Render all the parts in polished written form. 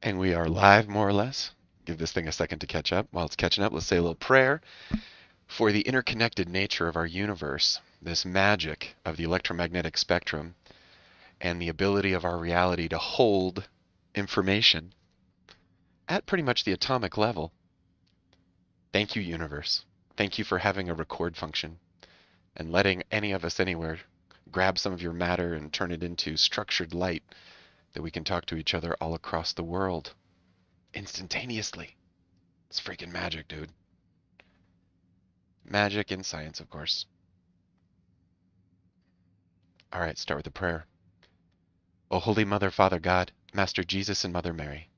And we are live, more or less. Give this thing a second to catch up. While it's catching up, let's say a little prayer for the interconnected nature of our universe, this magic of the electromagnetic spectrum, and the ability of our reality to hold information at pretty much the atomic level. Thank you, universe. Thank you for having a record function and letting any of us anywhere grab some of your matter and turn it into structured light that we can talk to each other all across the world instantaneously. It's freaking magic, dude. Magic in science, of course. All right, start with the prayer. O Holy Mother, Father God, Master Jesus, and Mother Mary,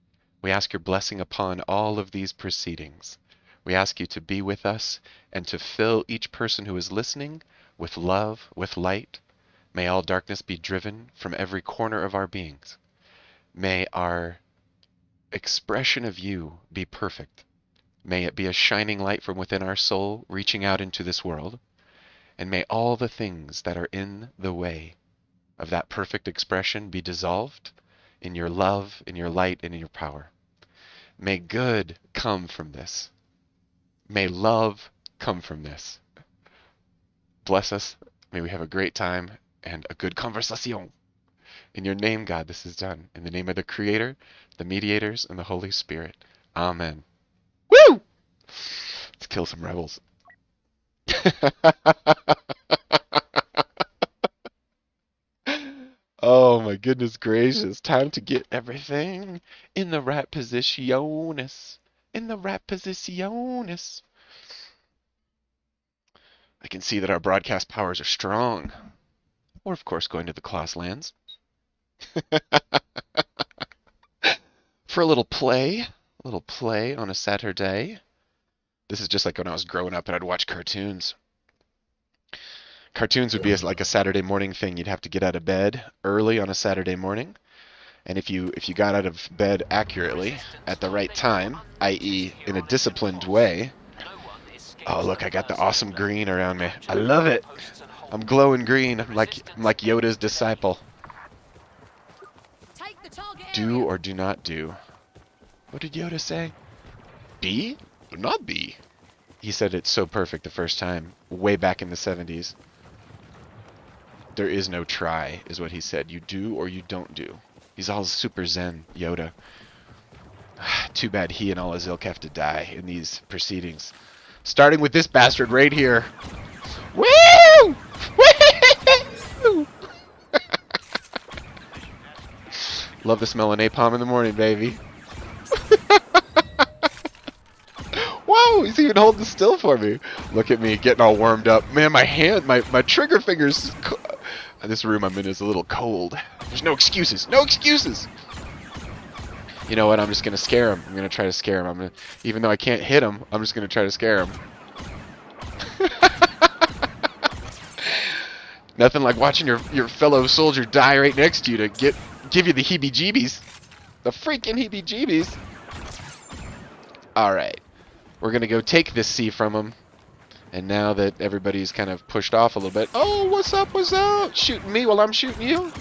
we ask your blessing upon all of these proceedings. We ask you to be with us and to fill each person who is listening with love, with light. May all darkness be driven from every corner of our beings. May our expression of you be perfect. May it be a shining light from within our soul, reaching out into this world. And may all the things that are in the way of that perfect expression be dissolved in your love, in your light, and in your power. May good come from this. May love come from this. Bless us. May we have a great time and a good conversación. In your name, God, this is done. In the name of the Creator, the Mediators, and the Holy Spirit. Amen. Woo! Let's kill some rebels. Oh my goodness gracious. Time to get everything in the right positiones. In the right positiones. I can see that our broadcast powers are strong. We're, of course, going to the Class lands. For a little play on a Saturday. This is just like when I was growing up and I'd watch cartoons. Cartoons would be like a Saturday morning thing. You'd have to get out of bed early on a Saturday morning. And if you got out of bed accurately at the right time, i.e. in a disciplined way. Oh, look, I got the awesome green around me. I love it. I'm glowing green. I'm like Yoda's disciple. Do or do not do. What did Yoda say? Be or not be? He said it so perfect the first time, way back in the 70s. There is no try, is what he said. You do or you don't do. He's all super zen, Yoda. Too bad he and all his ilk have to die in these proceedings. Starting with this bastard right here. Woo! Woo! Love the smell of napalm in the morning, baby. Whoa, he's even holding still for me. Look at me getting all warmed up. Man, my hand, my trigger fingers. This room I'm in is a little cold. There's no excuses. No excuses. You know what? I'm just going to scare him. I'm going to try to scare him. Even though I can't hit him, I'm just going to try to scare him. Nothing like watching your fellow soldier die right next to you to give you the heebie-jeebies. The freaking heebie-jeebies. Alright. We're going to go take this C from him. And now that everybody's kind of pushed off a little bit. Oh, what's up? What's up? Shooting me while I'm shooting you?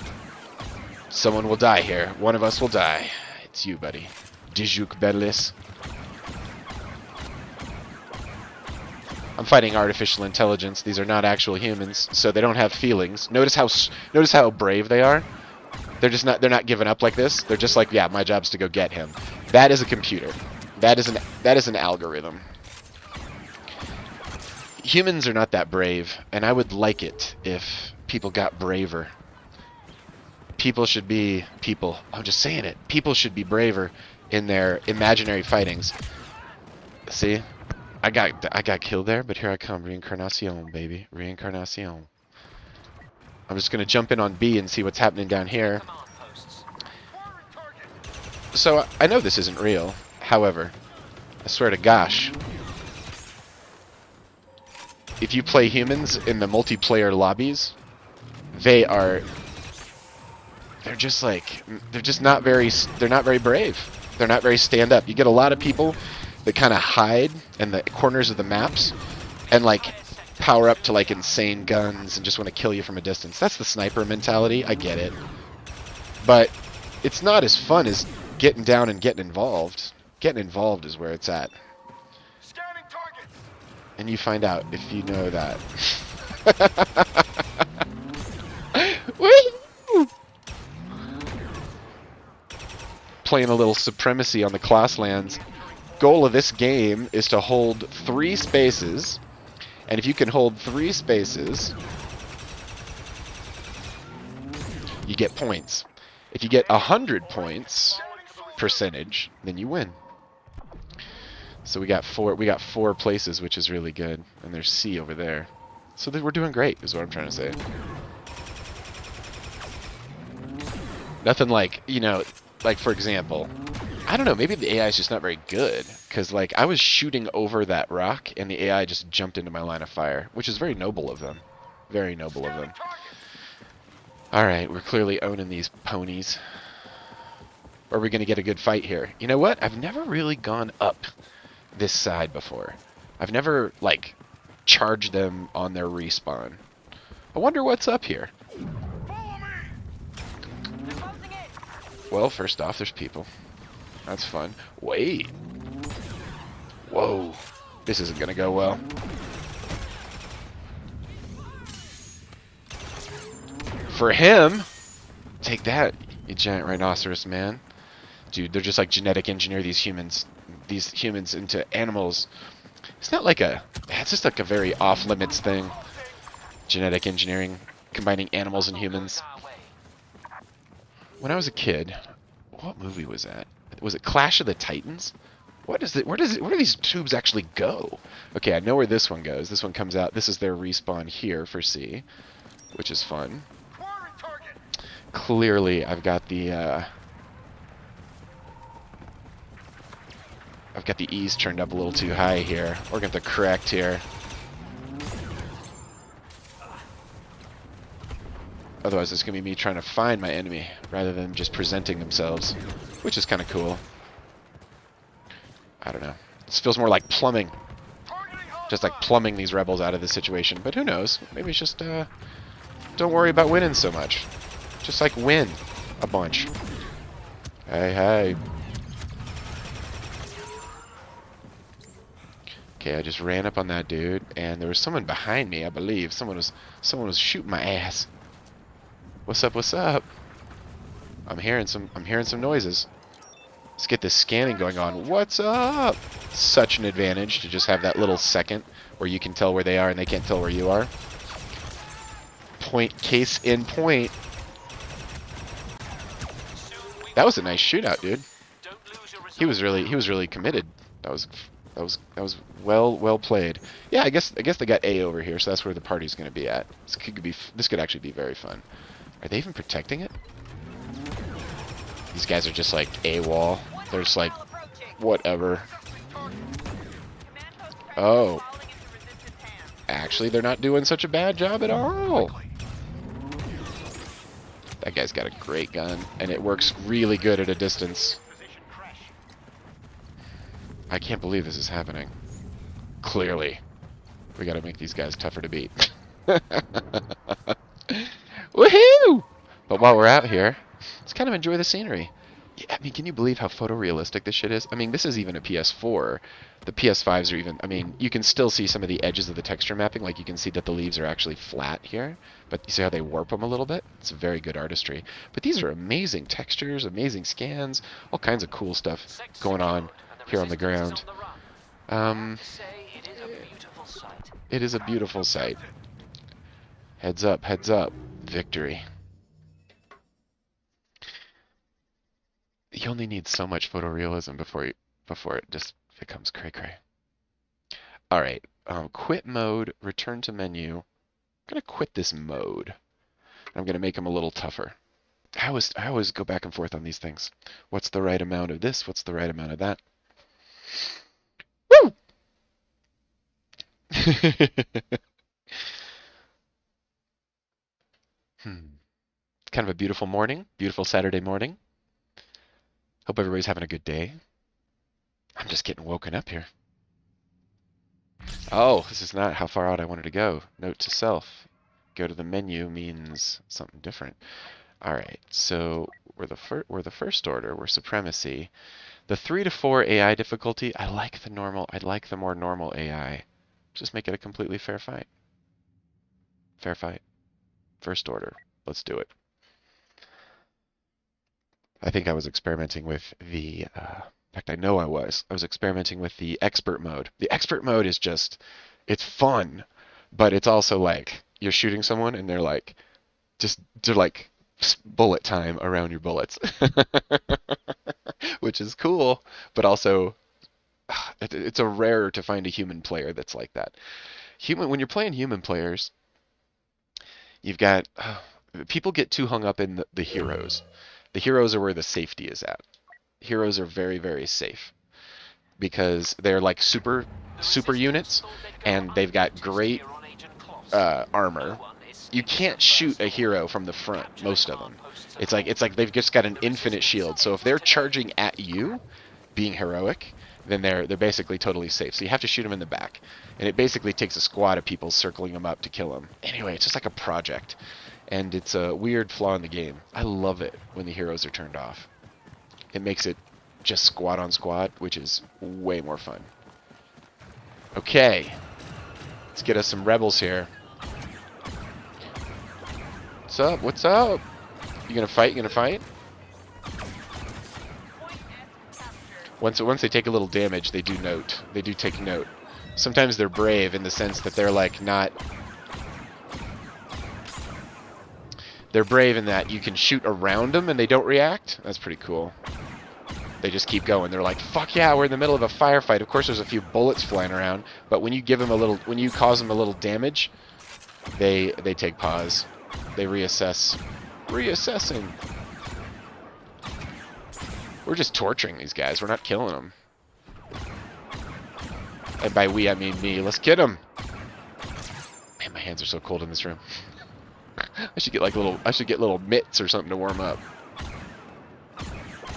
Someone will die here. One of us will die. It's you, buddy. Dijuk Bedlis. I'm fighting artificial intelligence. These are not actual humans, so they don't have feelings. Notice how brave they are. They're not giving up like this. They're just like, yeah, my job's to go get him. That is a computer. That is an algorithm. Humans are not that brave, and I would like it if people got braver. People should be people. I'm just saying it. People should be braver in their imaginary fightings. See? I got killed there, but here I come. Reincarnation, baby. Reincarnation. I'm just going to jump in on B and see what's happening down here. So, I know this isn't real. However, I swear to gosh, if you play humans in the multiplayer lobbies, they're just not very brave. They're not very stand up. You get a lot of people that kind of hide in the corners of the maps and like power up to like insane guns and just want to kill you from a distance. That's the sniper mentality. I get it. But it's not as fun as getting down and getting involved. Getting involved is where it's at. Scanning target. And you find out if you know that. Woo! Playing a little supremacy on the class lands. Goal of this game is to hold 3 spaces. And if you can hold 3 spaces, you get points. If you get 100 points percentage, then you win. So we got 4 places, which is really good. And there's C over there. So we're doing great, is what I'm trying to say. Nothing like, you know, like for example, I don't know, maybe the AI is just not very good. Because, like, I was shooting over that rock, and the AI just jumped into my line of fire. Which is very noble of them. Very noble of them. Alright, we're clearly owning these ponies. Are we going to get a good fight here? You know what? I've never really gone up this side before. I've never, like, charged them on their respawn. I wonder what's up here. Well, first off, there's people. That's fun. Wait. Whoa. This isn't going to go well. For him, take that, you giant rhinoceros man. Dude, they're just like genetic engineer these humans into animals. It's not like it's just like a very off-limits thing. Genetic engineering, combining animals and humans. When I was a kid, what movie was that? Was it Clash of the Titans? Where do these tubes actually go? Okay, I know where this one goes. This one comes out. This is their respawn here for C, which is fun. Clearly, I've got the E's turned up a little too high here. We're going to correct here. Otherwise, it's going to be me trying to find my enemy rather than just presenting themselves, which is kind of cool. I don't know. This feels more like plumbing. Just like plumbing these rebels out of the situation. But who knows? Maybe it's just, don't worry about winning so much. Just like win a bunch. Hey, hey. Okay, I just ran up on that dude, and there was someone behind me, I believe. Someone was shooting my ass. What's up? What's up? I'm hearing some noises. Let's get this scanning going on. What's up? Such an advantage to just have that little second where you can tell where they are and they can't tell where you are. Case in point. That was a nice shootout, dude. He was really committed. That was well played. Yeah, I guess they got A over here, so that's where the party's going to be at. This could actually be very fun. Are they even protecting it? These guys are just like AWOL. They're just like whatever. Oh. Actually, they're not doing such a bad job at all. That guy's got a great gun, and it works really good at a distance. I can't believe this is happening. Clearly. We gotta make these guys tougher to beat. Woohoo! But while we're out here, let's kind of enjoy the scenery. Yeah, I mean, can you believe how photorealistic this shit is? I mean, this is even a PS4. The PS5s are even... I mean, you can still see some of the edges of the texture mapping. Like, you can see that the leaves are actually flat here. But you see how they warp them a little bit? It's very good artistry. But these are amazing textures, amazing scans, all kinds of cool stuff going on here on the ground. It is a beautiful sight. Heads up, heads up. Victory. You only need so much photorealism before it just becomes cray-cray. Alright, quit mode, return to menu. I'm going to quit this mode. I'm going to make them a little tougher. I always go back and forth on these things. What's the right amount of this? What's the right amount of that? Woo! Kind of a beautiful morning, beautiful Saturday morning. Hope everybody's having a good day. I'm just getting woken up here. Oh, this is not how far out I wanted to go. Note to self. Go to the menu means something different. All right, so we're the first order. We're supremacy. The 3 to 4 AI difficulty. I like the normal. I like the more normal AI. Just make it a completely fair fight. Fair fight. First order. Let's do it. I think I was experimenting with the. In fact, I know I was. I was experimenting with the expert mode. The expert mode is just. It's fun, but it's also like you're shooting someone and they're like bullet time around your bullets, which is cool, but also it's a rare to find a human player that's like that. When you're playing human players, you've got people get too hung up in the heroes. The heroes are where the safety is at. Heroes are very, very safe because they're like super units, and they've got great armor. You can't shoot a hero from the front, most of them. It's like they've just got an infinite shield. So if they're charging at you, being heroic, then they're basically totally safe. So you have to shoot them in the back. And it basically takes a squad of people circling them up to kill them. Anyway, it's just like a project. And it's a weird flaw in the game. I love it when the heroes are turned off. It makes it just squad on squad, which is way more fun. Okay. Let's get us some rebels here. What's up? What's up? You gonna fight? You gonna fight? Once they take a little damage, they do note. They do take note. Sometimes they're brave in the sense that they're like not... They're brave in that you can shoot around them and they don't react. That's pretty cool. They just keep going. They're like, fuck yeah, we're in the middle of a firefight. Of course there's a few bullets flying around, but when you give them a little... When you cause them a little damage, they take pause. They reassess. Reassessing. We're just torturing these guys. We're not killing them. And by we, I mean me. Let's get them. Man, my hands are so cold in this room. I should get little mitts or something to warm up.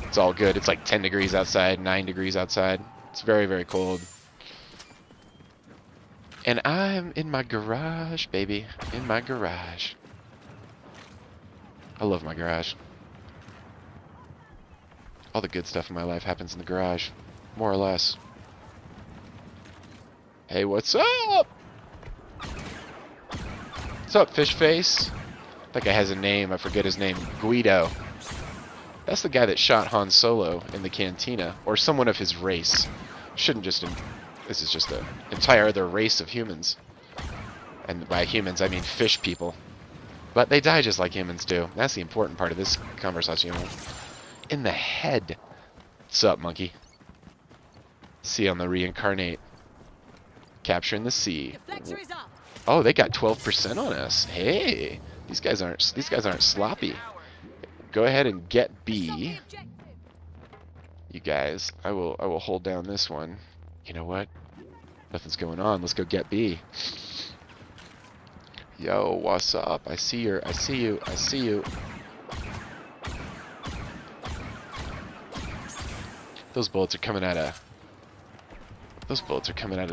It's all good. It's like 10 degrees outside, 9 degrees outside. It's very, very cold. And I'm in my garage, baby. In my garage. I love my garage. All the good stuff in my life happens in the garage. More or less. Hey, what's up? What's up, fish face? That guy has a name. I forget his name. Guido. That's the guy that shot Han Solo in the cantina. Or someone of his race. Shouldn't just... This is just an entire other race of humans. And by humans, I mean fish people. But they die just like humans do. That's the important part of this conversation. In the head. What's up, monkey? See on the reincarnate. Capturing the sea. Oh, they got 12% on us. Hey, these guys aren't sloppy. Go ahead and get B. You guys, I will hold down this one. You know what? Nothing's going on. Let's go get B. Yo, what's up? I see you. I see you. Those bullets are coming out of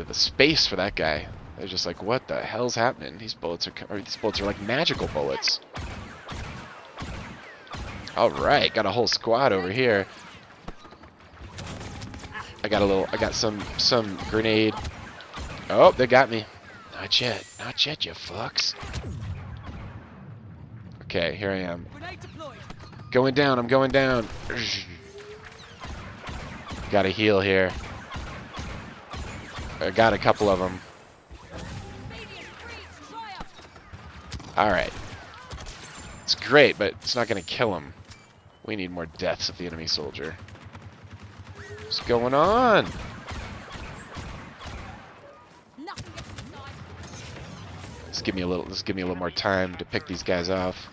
the space for that guy. They're just like, what the hell's happening? These bullets are like magical bullets. All right, got a whole squad over here. I got some grenade. Oh, they got me. Not yet, you fucks. Okay, here I am. Going down, I'm going down. Gotta heal here. I got a couple of them. Alright. It's great, but it's not gonna kill him. We need more deaths of the enemy soldier. What's going on? Just give me a little more time to pick these guys off.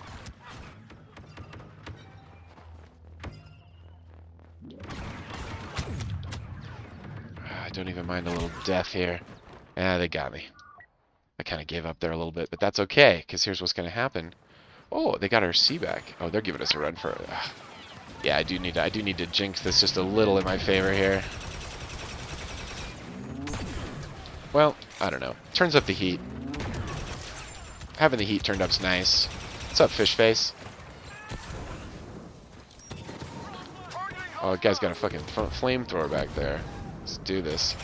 I don't even mind a little death here. Ah, they got me. I kind of gave up there a little bit, but that's okay, because here's what's going to happen. Oh, they got our C back. Oh, they're giving us a run for it. Yeah, I do need to jinx this just a little in my favor here. Well, I don't know. Turns up the heat. Having the heat turned up's nice. What's up, fish face? Oh, that guy's got a fucking flamethrower back there. Let's do this.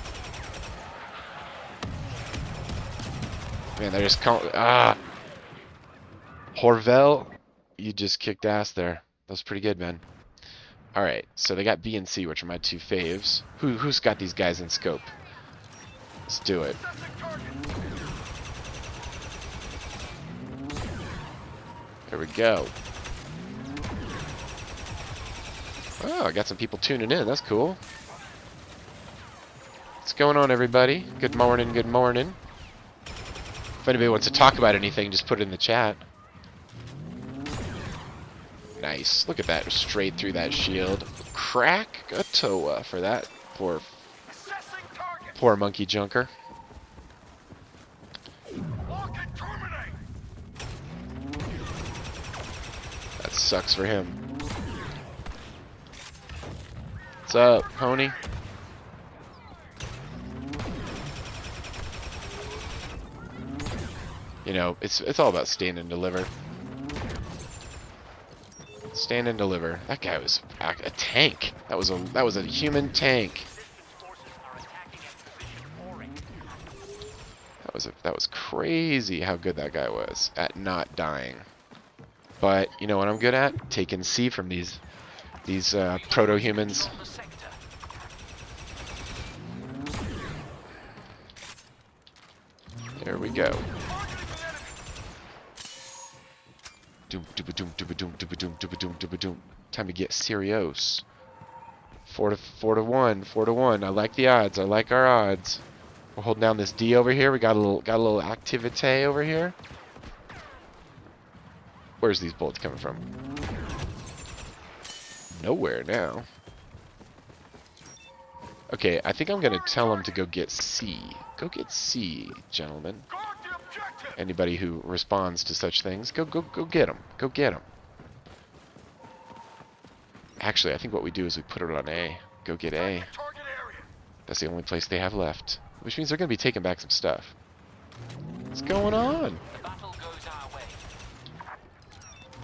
Man, they're just calling. Ah! Horvel, you just kicked ass there. That was pretty good, man. Alright, so they got B and C, which are my two faves. Who's got these guys in scope? Let's do it. There we go. Oh, I got some people tuning in. That's cool. What's going on, everybody? Good morning, good morning. If anybody wants to talk about anything, just put it in the chat. Nice. Look at that. Straight through that shield. Crack a Toa for that poor monkey junker. That sucks for him. What's up, pony? You know, it's all about stand and deliver. Stand and deliver. That guy was a tank. That was a human tank. That was crazy how good that guy was at not dying. But you know what I'm good at? Taking C from these proto-humans. There we go. Doom, dooba doom, dooba doom, dooba doom, dooba doom, dooba doom. Time to get serious. 4 to 1. I like the odds. I like our odds. We're holding down this D over here. We got a little activity over here. Where's these bullets coming from? Nowhere now. Okay, I think I'm gonna tell them to go get C. Go get C, gentlemen. Anybody who responds to such things, go get them. Go get them. Actually, I think what we do is we put it on A. Go get A. That's the only place they have left. Which means they're going to be taking back some stuff. What's going on?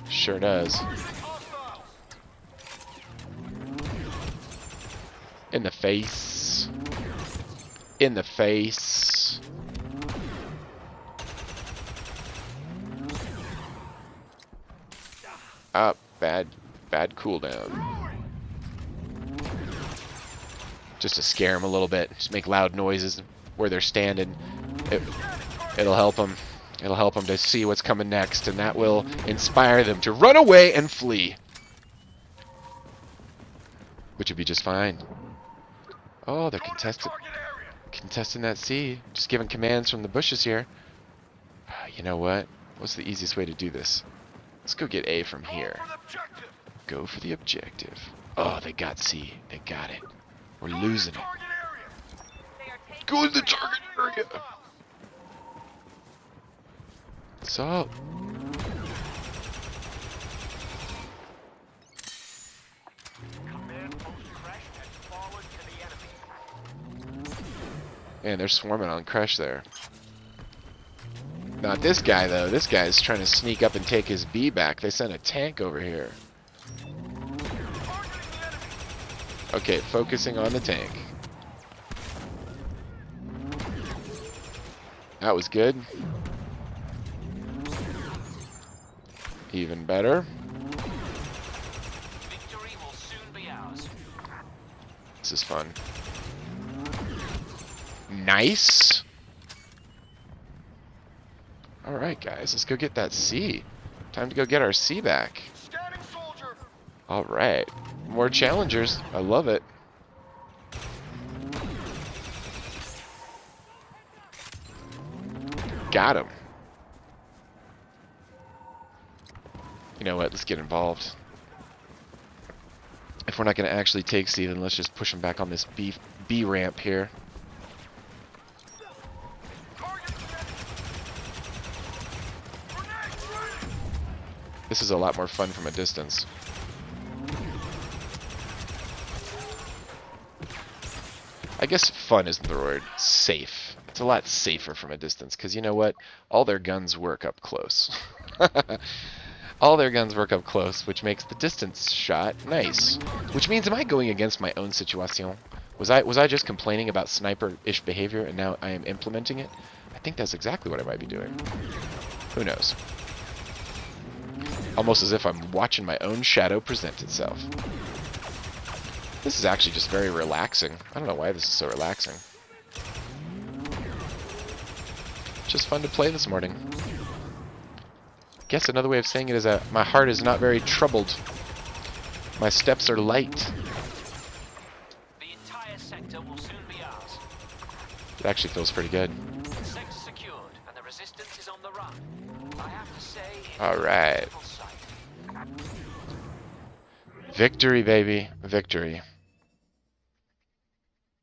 Sure does. In the face. In the face. Up. Bad cooldown. Just to scare them a little bit. Just make loud noises where they're standing. It'll help them. It'll help them to see what's coming next, and that will inspire them to run away and flee. Which would be just fine. Oh, they're contesting that C. Just giving commands from the bushes here. You know what? What's the easiest way to do this? Let's go get A from here. Go for the objective. Oh, they got C. They got it. We're losing it. Go to the target area. What's up? Man, they're swarming on Crush there. Not this guy, though. This guy's trying to sneak up and take his B back. They sent a tank over here. Okay, focusing on the tank. That was good. Even better. Victory will soon be ours. This is fun. Nice. Alright, guys, let's go get that C. Time to go get our C back. Alright. More challengers. I love it. Got him. You know what? Let's get involved. If we're not going to actually take C, then let's just push him back on this B ramp here. This is a lot more fun from a distance. I guess fun isn't the word. Safe. It's a lot safer from a distance, because you know what? All their guns work up close. All their guns work up close, which makes the distance shot nice. Which means, am I going against my own situation? Was I just complaining about sniper-ish behavior and now I am implementing it? I think that's exactly what I might be doing. Who knows? Almost as if I'm watching my own shadow present itself. This is actually just very relaxing. I don't know why this is so relaxing. Just fun to play this morning. Guess another way of saying it is that my heart is not very troubled. My steps are light. The entire sector will soon be ours. It actually feels pretty good. The sector's secured, and the resistance is on the run. I have to say, it's All right. a beautiful sight. Victory, baby. Victory.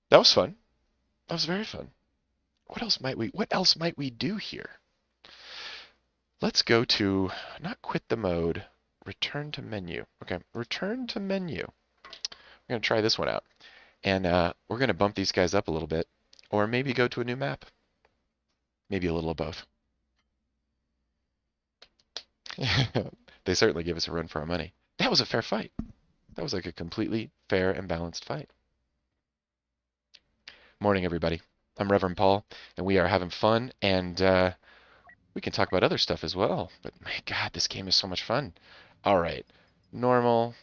That was fun. That was very fun. What else might we do here? Let's go to, not quit the mode, return to menu. Okay, return to menu. We're going to try this one out. And we're going to bump these guys up a little bit. Or maybe go to a new map. Maybe a little of both. They certainly give us a run for our money. That was a fair fight. That was like a completely fair and balanced fight. Morning, everybody. I'm Reverend Paul, and we are having fun, and we can talk about other stuff as well. But my God, this game is so much fun. All right, normal,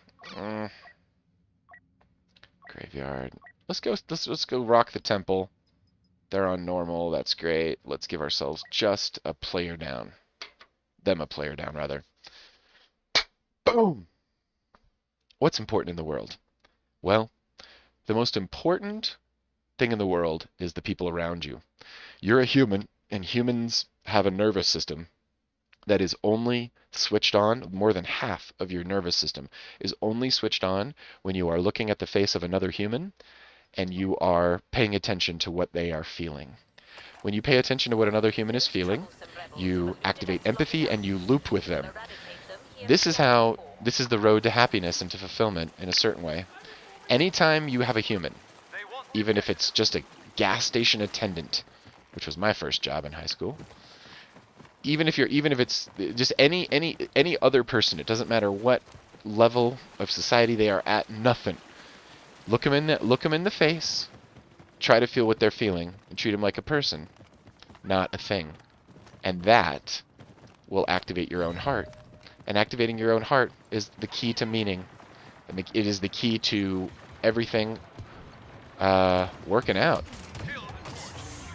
graveyard. Let's go rock the temple. They're on normal. That's great. Let's give ourselves just a player down. Them a player down, rather. Boom. What's important in the world? Well, the most important thing in the world is the people around you. You're a human, and humans have a nervous system that is only switched on. More than half of your nervous system is only switched on when you are looking at the face of another human and you are paying attention to what they are feeling. When you pay attention to what another human is feeling, you activate empathy and you loop with them. This is the road to happiness and to fulfillment in a certain way. Anytime you have a human, even if it's just a gas station attendant, which was my first job in high school, even if it's just any other person, it doesn't matter what level of society they are at, nothing. Look them in the face, try to feel what they're feeling, and treat them like a person, not a thing. And that will activate your own heart. And activating your own heart is the key to meaning. It is the key to everything working out.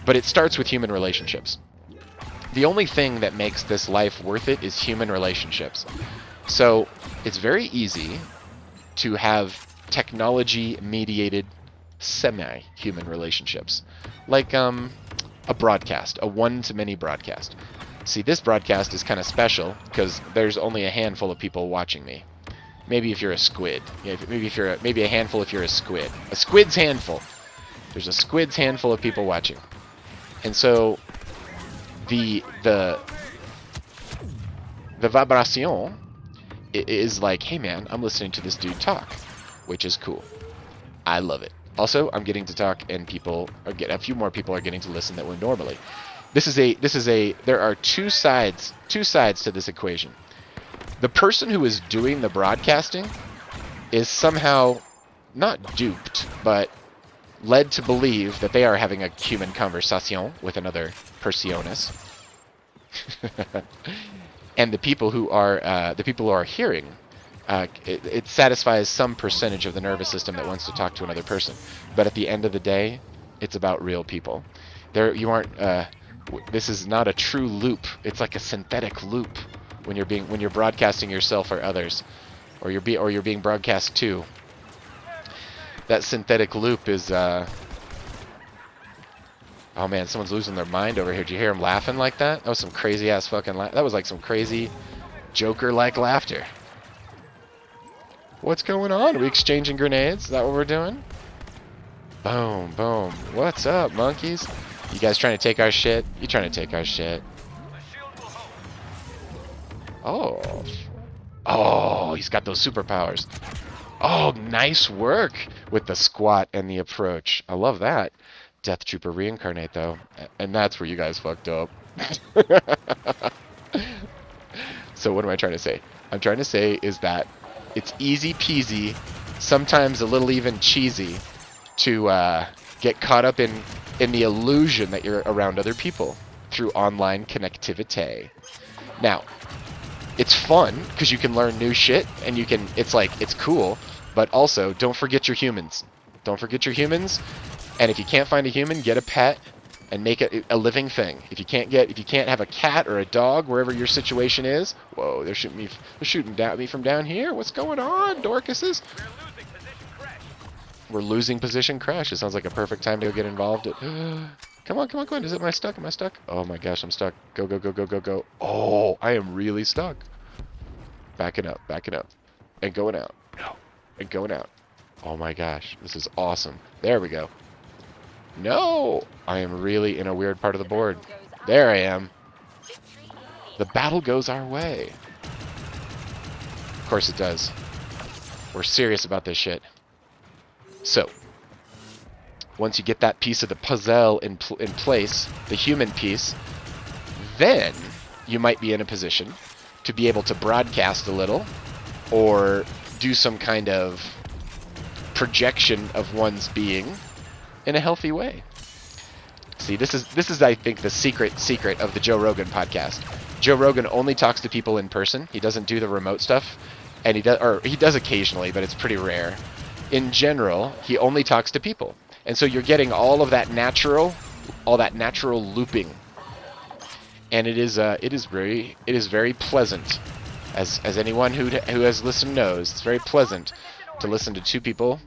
But it starts with human relationships. The only thing that makes this life worth it is human relationships. So it's very easy to have technology-mediated semi-human relationships. Like a broadcast, a one-to-many broadcast. See, this broadcast is kind of special because there's only a handful of people watching me. Maybe if you're a squid. Maybe a handful if you're a squid. A squid's handful. There's a squid's handful of people watching. And so the vibration is like, hey man, I'm listening to this dude talk, which is cool. I love it. Also, I'm getting to talk, and a few more people are getting to listen that would normally. There are two sides to this equation. The person who is doing the broadcasting is somehow not duped, but led to believe that they are having a human conversation with another personas. And the people who are hearing, it satisfies some percentage of the nervous system that wants to talk to another person. But at the end of the day, it's about real people. This is not a true loop. It's like a synthetic loop when you're broadcasting yourself or others, or you're being broadcast to. That synthetic loop is oh man, someone's losing their mind over here. Did you hear him laughing like that? That was some crazy ass fucking that was like some crazy Joker-like laughter. What's going on? Are we exchanging grenades? Is that what we're doing? Boom, boom. What's up, monkeys? You guys trying to take our shit? You trying to take our shit? Oh. Oh, he's got those superpowers. Oh, nice work with the squat and the approach. I love that. Death Trooper reincarnate, though. And that's where you guys fucked up. So what am I trying to say? I'm trying to say is that it's easy peasy, sometimes a little even cheesy, to get caught up in the illusion that you're around other people through online connectivity. Now, it's fun because you can learn new shit and you can. It's cool, but also don't forget your humans. Don't forget your humans. And if you can't find a human, get a pet and make it a living thing. If you can't have a cat or a dog wherever your situation is. Whoa, they're shooting at me from down here. What's going on, Dorcases? We're losing position crash. It sounds like a perfect time to go get involved. Come on, come on, come on. Am I stuck? Am I stuck? Oh my gosh, I'm stuck. Go, go, go, go, go, go. Oh, I am really stuck. Backing up, and going out. No, and going out. Oh my gosh, this is awesome. There we go. No, I am really in a weird part of the board. There I am. The battle goes our way. Of course it does. We're serious about this shit. So, once you get that piece of the puzzle in place, the human piece, then you might be in a position to be able to broadcast a little or do some kind of projection of one's being in a healthy way. See, this is I think the secret of the Joe Rogan podcast. Joe Rogan only talks to people in person. He doesn't do the remote stuff, and he does occasionally, but it's pretty rare. In general, he only talks to people. And so you're getting all that natural looping. And it is very pleasant. As anyone who has listened knows, it's very pleasant to listen to two people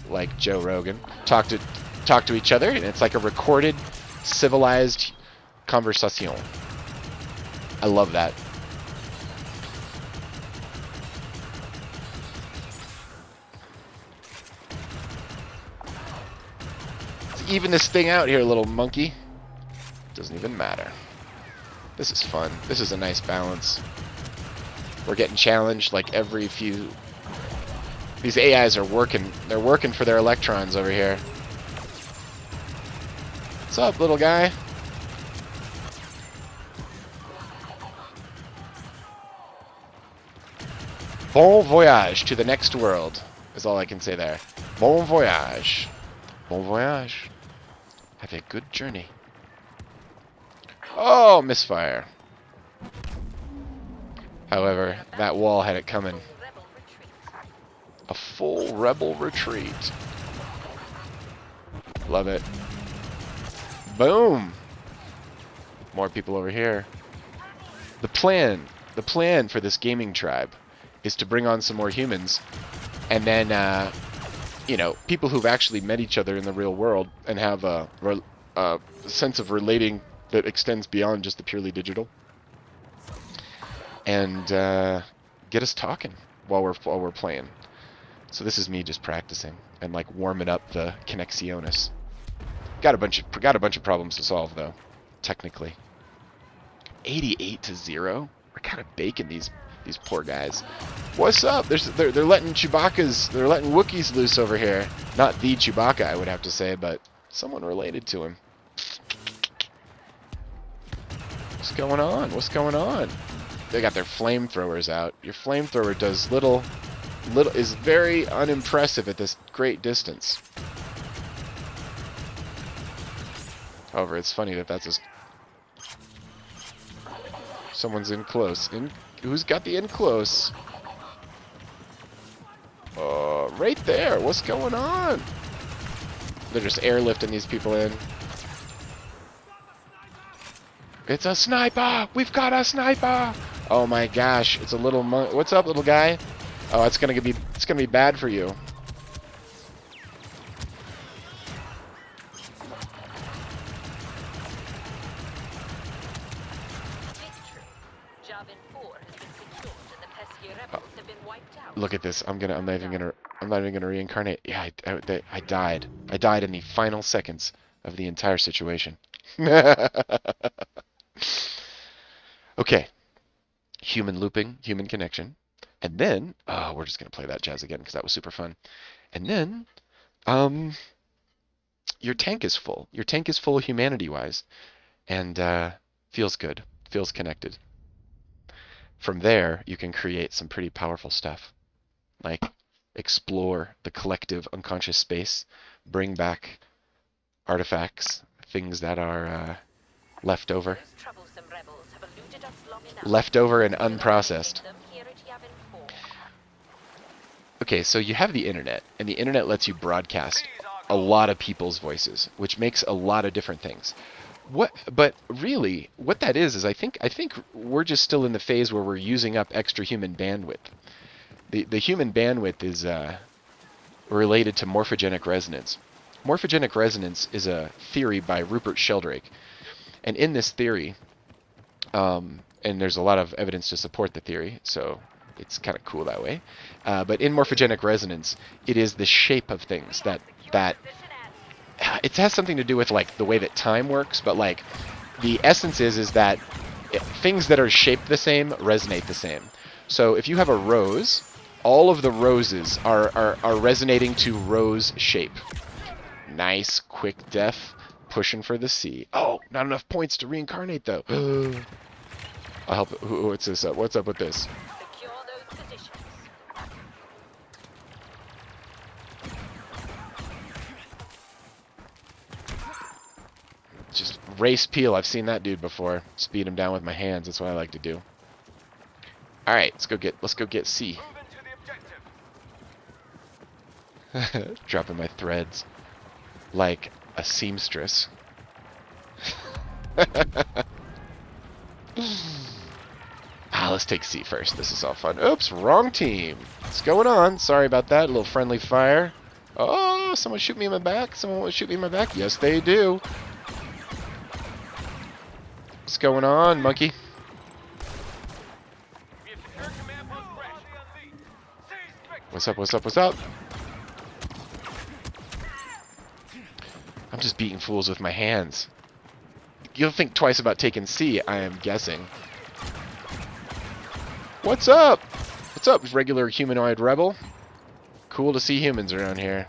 like Joe Rogan talk to each other, and it's like a recorded, civilized conversation. I love that. Let's even this thing out here, little monkey. Doesn't even matter. This is fun. This is a nice balance. We're getting challenged like every few... These AIs are working. They're working for their electrons over here. What's up, little guy? Bon voyage to the next world is all I can say there. Bon voyage. Bon voyage. Have a good journey. Oh, misfire. However, that wall had it coming. A full rebel retreat. Love it. Boom. More people over here. The plan for this gaming tribe is to bring on some more humans, and then, people who've actually met each other in the real world and have a sense of relating that extends beyond just the purely digital, and get us talking while we're playing. So this is me just practicing and like warming up the Connexionis. Got a bunch of problems to solve though, technically. 88-0. We're kind of baking these poor guys. What's up? They're letting they're letting Wookiees loose over here. Not the Chewbacca, I would have to say, but someone related to him. What's going on? What's going on? They got their flamethrowers out. Your flamethrower does is very unimpressive at this great distance. However, it's funny that that's just... Someone's in close. Who's got the in close? Right there. What's going on? They're just airlifting these people in. It's a sniper! We've got a sniper! Oh my gosh! It's a little What's up, little guy? Oh, it's gonna be bad for you. Look at this. I'm not even gonna reincarnate. Yeah, I died. I died in the final seconds of the entire situation. Okay. Human looping, human connection. And then, we're just gonna play that jazz again because that was super fun. And then, your tank is full. Your tank is full humanity-wise, and feels good. Feels connected. from there, you can create some pretty powerful stuff, like explore the collective unconscious space, bring back artifacts, things that are left over and unprocessed. Okay, so you have the internet, and the internet lets you broadcast a lot of people's voices, which makes a lot of different things. But really, what that is I think we're just still in the phase where we're using up extra human bandwidth. The human bandwidth is related to morphogenic resonance. Morphogenic resonance is a theory by Rupert Sheldrake, and in this theory, and there's a lot of evidence to support the theory, so it's kind of cool that way. But in morphogenic resonance, it is the shape of things that it has something to do with like the way that time works, but like the essence is that things that are shaped the same resonate the same. So if you have a rose, all of the roses are resonating to rose shape. Nice, quick death, pushing for the C. Oh, not enough points to reincarnate though. I'll help. What's this up? What's up with this? Just race peel. I've seen that dude before. Speed him down with my hands. That's what I like to do. All right, let's go get C. Dropping my threads like a seamstress. Let's take C first. This is all fun. Oops, wrong team. What's going on? Sorry about that. A little friendly fire. Oh, someone shoot me in my back. Someone want to shoot me in my back. Yes, they do. What's going on, monkey? What's up, what's up, what's up? I'm just beating fools with my hands. You'll think twice about taking C, I am guessing. What's up? What's up, regular humanoid rebel? Cool to see humans around here.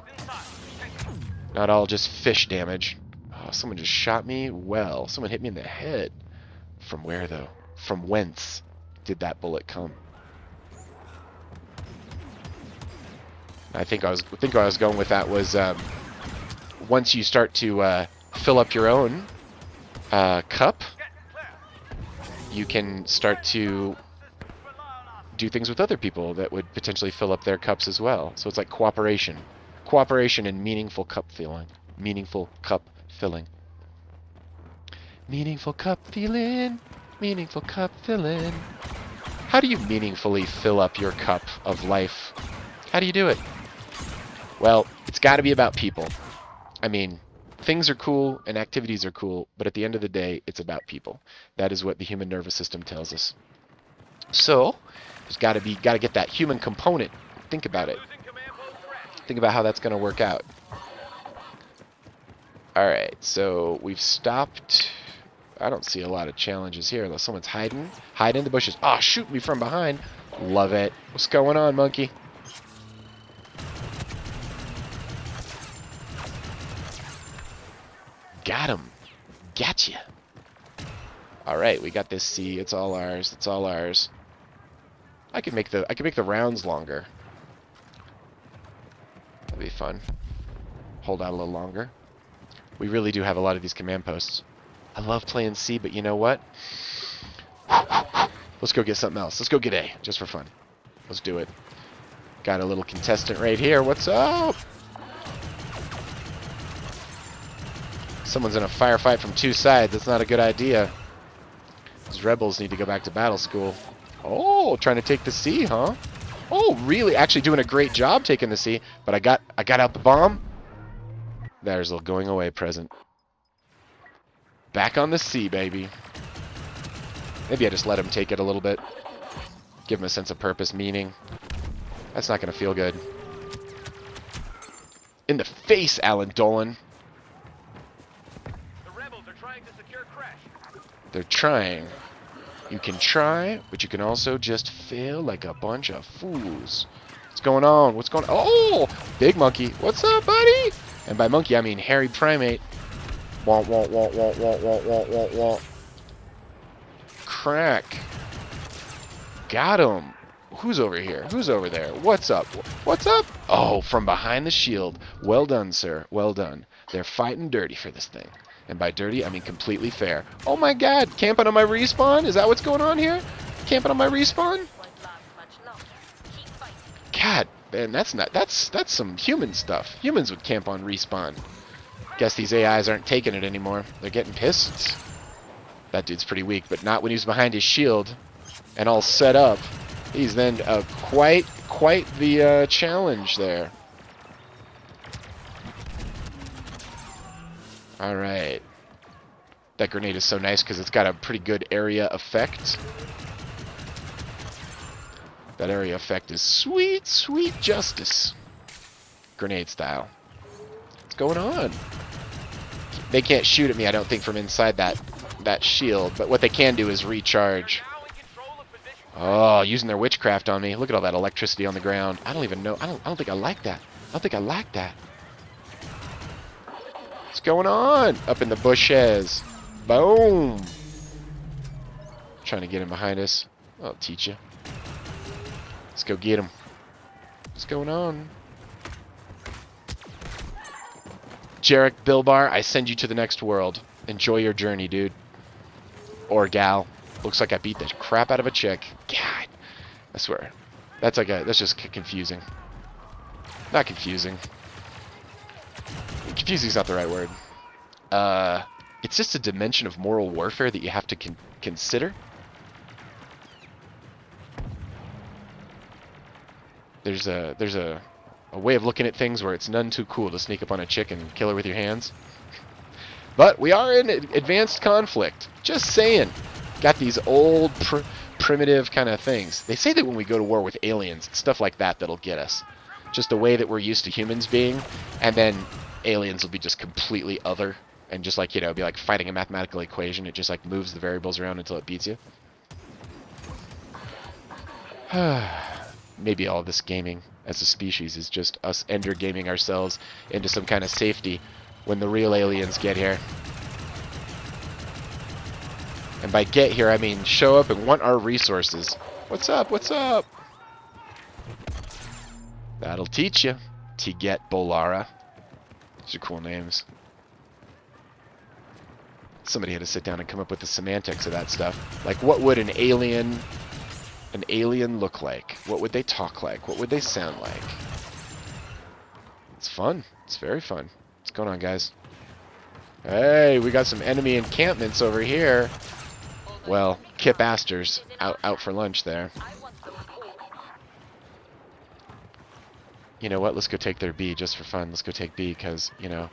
Not all just fish damage. Oh, someone just shot me? Well, someone hit me in the head. From where, though? From whence did that bullet come? I think I was going with that was once you start to fill up your own cup, you can start to do things with other people that would potentially fill up their cups as well. So it's like cooperation and meaningful cup filling. Meaningful cup filling. Meaningful cup filling. Meaningful cup filling. How do you meaningfully fill up your cup of life? How do you do it? Well, it's got to be about people. I mean, things are cool and activities are cool, but at the end of the day, it's about people. That is what the human nervous system tells us. So, there's got to get that human component. Think about it. Think about how that's going to work out. All right, so we've stopped. I don't see a lot of challenges here unless someone's hiding. Hide in the bushes. Oh, shoot me from behind. Love it. What's going on, monkey? Got him. Gotcha. All right, we got this C. It's all ours. It's all ours. I could make the rounds longer. That'd be fun. Hold out a little longer. We really do have a lot of these command posts. I love playing C, but you know what? Let's go get something else. Let's go get A, just for fun. Let's do it. Got a little contestant right here. What's up? Someone's in a firefight from two sides. That's not a good idea. These rebels need to go back to battle school. Oh, trying to take the C, huh? Oh, really? Actually doing a great job taking the C. But I got out the bomb. There's a little going away present. Back on the C, baby. Maybe I just let him take it a little bit. Give him a sense of purpose, meaning. That's not going to feel good. In the face, Alan Dolan. The rebels are trying to secure crash. They're trying. You can try, but you can also just fail like a bunch of fools. What's going on? What's going on? Oh! Big monkey. What's up, buddy? And by monkey, I mean hairy primate. Womp, womp, womp, womp, womp, womp, womp, womp, womp. Crack. Got him. Who's over here? Who's over there? What's up? What's up? Oh, from behind the shield. Well done, sir. Well done. They're fighting dirty for this thing. And by dirty, I mean completely fair. Oh my god, camping on my respawn? Is that what's going on here? Camping on my respawn? God, man, that's some human stuff. Humans would camp on respawn. Guess these AIs aren't taking it anymore. They're getting pissed. That dude's pretty weak, but not when he's behind his shield and all set up. He's then quite the challenge there. All right. That grenade is so nice because it's got a pretty good area effect. That area effect is sweet, sweet justice. Grenade style. What's going on? They can't shoot at me, I don't think, from inside that shield. But what they can do is recharge. Oh, using their witchcraft on me. Look at all that electricity on the ground. I don't even know. I don't think I like that. I don't think I like that. What's going on? Up in the bushes. Boom. Trying to get him behind us. I'll teach you. Let's go get him. What's going on? Jarek Bilbar, I send you to the next world. Enjoy your journey, dude. Or gal. Looks like I beat the crap out of a chick. God. I swear. That's just confusing. Not confusing. Confusing's not the right word. It's just a dimension of moral warfare that you have to consider. There's a way of looking at things where it's none too cool to sneak up on a chick and kill her with your hands. But we are in advanced conflict. Just saying. Got these old primitive kind of things. They say that when we go to war with aliens, it's stuff like that that'll get us. Just the way that we're used to humans being, and then aliens will be just completely other, and just like, you know, be like fighting a mathematical equation. It just like moves the variables around until it beats you. Maybe all of this gaming as a species is just us ender gaming ourselves into some kind of safety when the real aliens get here. And by get here, I mean show up and want our resources. What's up? What's up? That'll teach you. Tiget Bolara. Those are cool names. Somebody had to sit down and come up with the semantics of that stuff. Like, what would an alien look like? What would they talk like? What would they sound like? It's fun. It's very fun. What's going on, guys? Hey, we got some enemy encampments over here. Well, Kip Astor's out for lunch there. You know what? Let's go take their B just for fun. Let's go take B because, you know,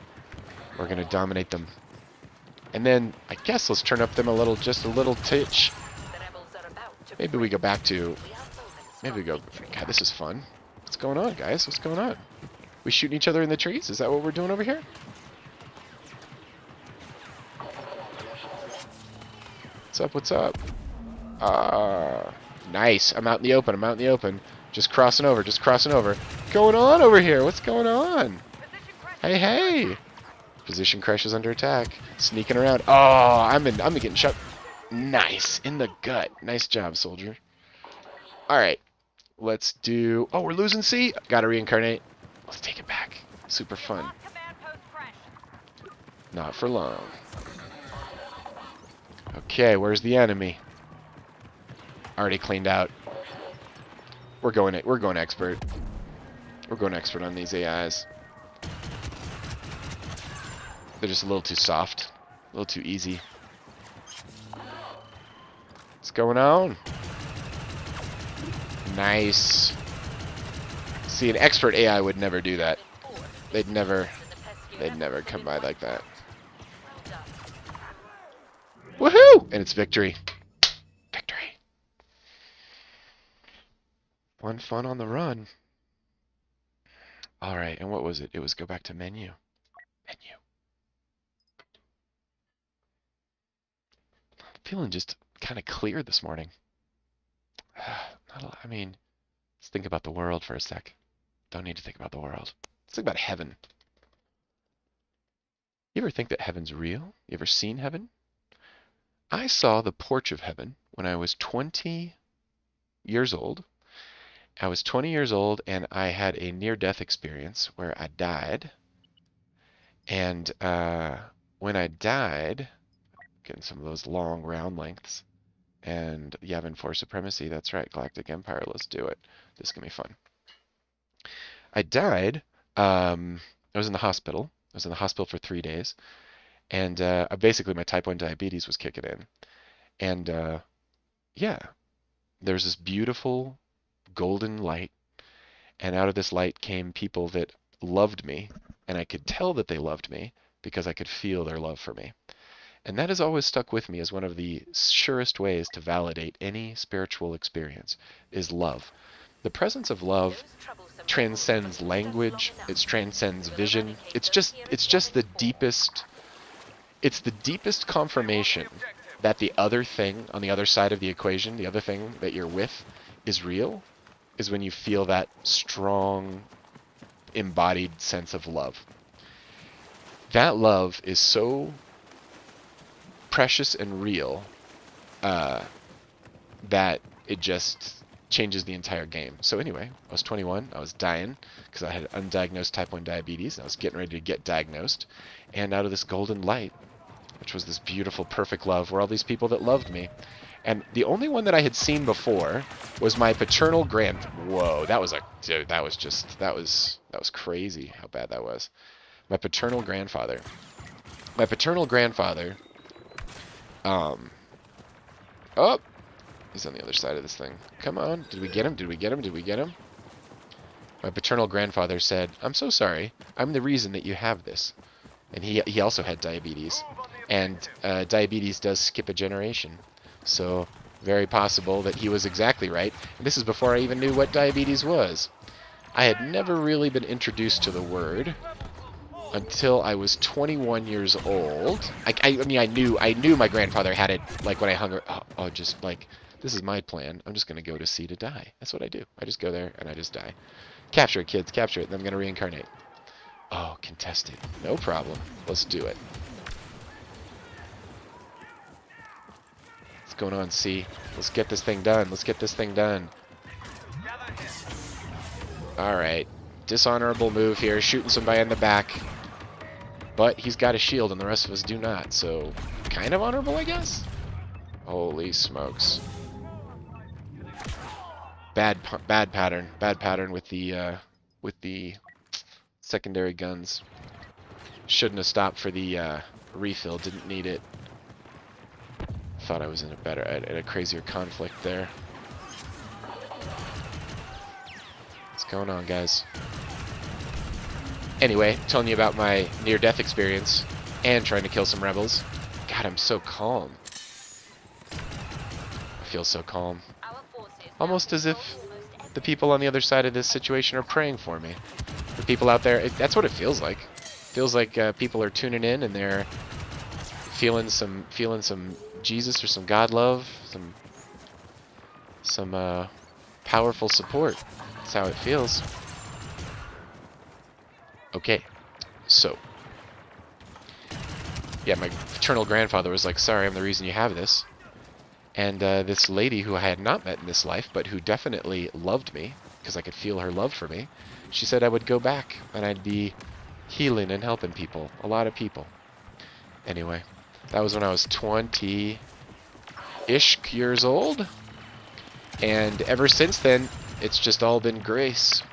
we're going to dominate them. And then, I guess let's turn up them a little, just a little titch. Maybe we go back to... Maybe we go... God, this is fun. What's going on, guys? What's going on? We shooting each other in the trees? Is that what we're doing over here? What's up? What's up? Nice. I'm out in the open. I'm out in the open. Just crossing over. Just crossing over. What's going on over here? What's going on? Hey, hey. Position crush is under attack. Sneaking around. Oh, I'm getting shot. Nice. In the gut. Nice job, soldier. Alright. Let's do... Oh, we're losing C? Gotta reincarnate. Let's take it back. Super fun. Not for long. Okay, where's the enemy? Already cleaned out. We're going expert. We're going expert on these AIs. They're just a little too soft. A little too easy. What's going on? Nice. See, an expert AI would never do that. They'd never come by like that. Woohoo! And it's victory. Victory. One fun on the run. Alright, and what was it? It was go back to menu. Menu. Feeling just kind of clear this morning. I mean, let's think about the world for a sec. Don't need to think about the world. Let's think about heaven. You ever think that heaven's real? You ever seen heaven? I saw the porch of heaven when I was 20. years old. I was 20 years old, and I had a near-death experience where I died. And when I died, getting some of those long round lengths, and Yavin 4 Supremacy, that's right, Galactic Empire, let's do it. This is going to be fun. I died. I was in the hospital. I was in the hospital for 3 days. And basically my type 1 diabetes was kicking in. And yeah, there's this beautiful golden light. And out of this light came people that loved me. And I could tell that they loved me because I could feel their love for me. And that has always stuck with me as one of the surest ways to validate any spiritual experience is love. The presence of love transcends language, it transcends vision. It's just the deepest confirmation that the other thing on the other side of the equation, the other thing that you're with is real, is when you feel that strong embodied sense of love. That love is so precious and real that it just changes the entire game. So anyway, I was 21. I was dying because I had undiagnosed type 1 diabetes. I was getting ready to get diagnosed. And out of this golden light, which was this beautiful, perfect love, were all these people that loved me. And the only one that I had seen before was my paternal Whoa, that was crazy how bad that was. My paternal grandfather. Oh, he's on the other side of this thing. Come on. Did we get him? My paternal grandfather said, "I'm so sorry. I'm the reason that you have this." And he also had diabetes. And diabetes does skip a generation. So very possible that he was exactly right. And this is before I even knew what diabetes was. I had never really been introduced to the word until I was 21 years old. I mean, I knew my grandfather had it, like, when I hung around. Just, like, this is my plan. I'm just going to go to sea to die. That's what I do. I just go there, and I just die. Capture it, kids. Capture it. Then I'm going to reincarnate. Oh, contested. No problem. Let's do it. What's going on, sea? Let's get this thing done. Alright. Dishonorable move here. Shooting somebody in the back. But he's got a shield and the rest of us do not, so kind of honorable, I guess? Holy smokes. Bad pattern with the secondary guns. Shouldn't have stopped for the refill, didn't need it. Thought I was in a crazier conflict there. What's going on, guys? Anyway, telling you about my near-death experience and trying to kill some rebels. God, I'm so calm. I feel so calm. Almost as if the people on the other side of this situation are praying for me. The people out there, that's what it feels like. It feels like people are tuning in and they're feeling some Jesus or some God love, some powerful support. That's how it feels. Okay, so yeah, my paternal grandfather was like, "Sorry, I'm the reason you have this." And this lady who I had not met in this life, but who definitely loved me, because I could feel her love for me, she said I would go back and I'd be healing and helping people, a lot of people. Anyway, that was when I was 20-ish years old, and ever since then, it's just all been grace.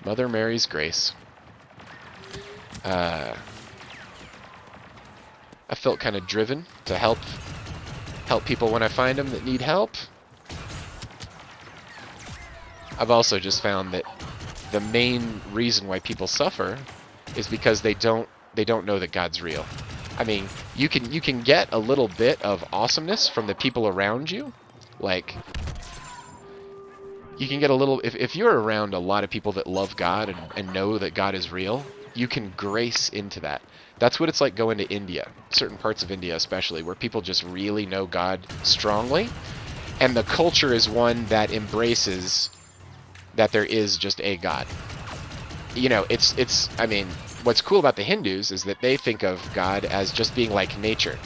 Mother Mary's grace. I felt kind of driven to help people when I find them that need help. I've also just found that the main reason why people suffer is because they don't know that God's real. I mean, you can get a little bit of awesomeness from the people around you. Like, you can get a little, if you're around a lot of people that love God and know that God is real, you can grace into that. That's what it's like going to India, certain parts of India especially, where people just really know God strongly, and the culture is one that embraces that there is just a God. You know, I mean, what's cool about the Hindus is that they think of God as just being like nature.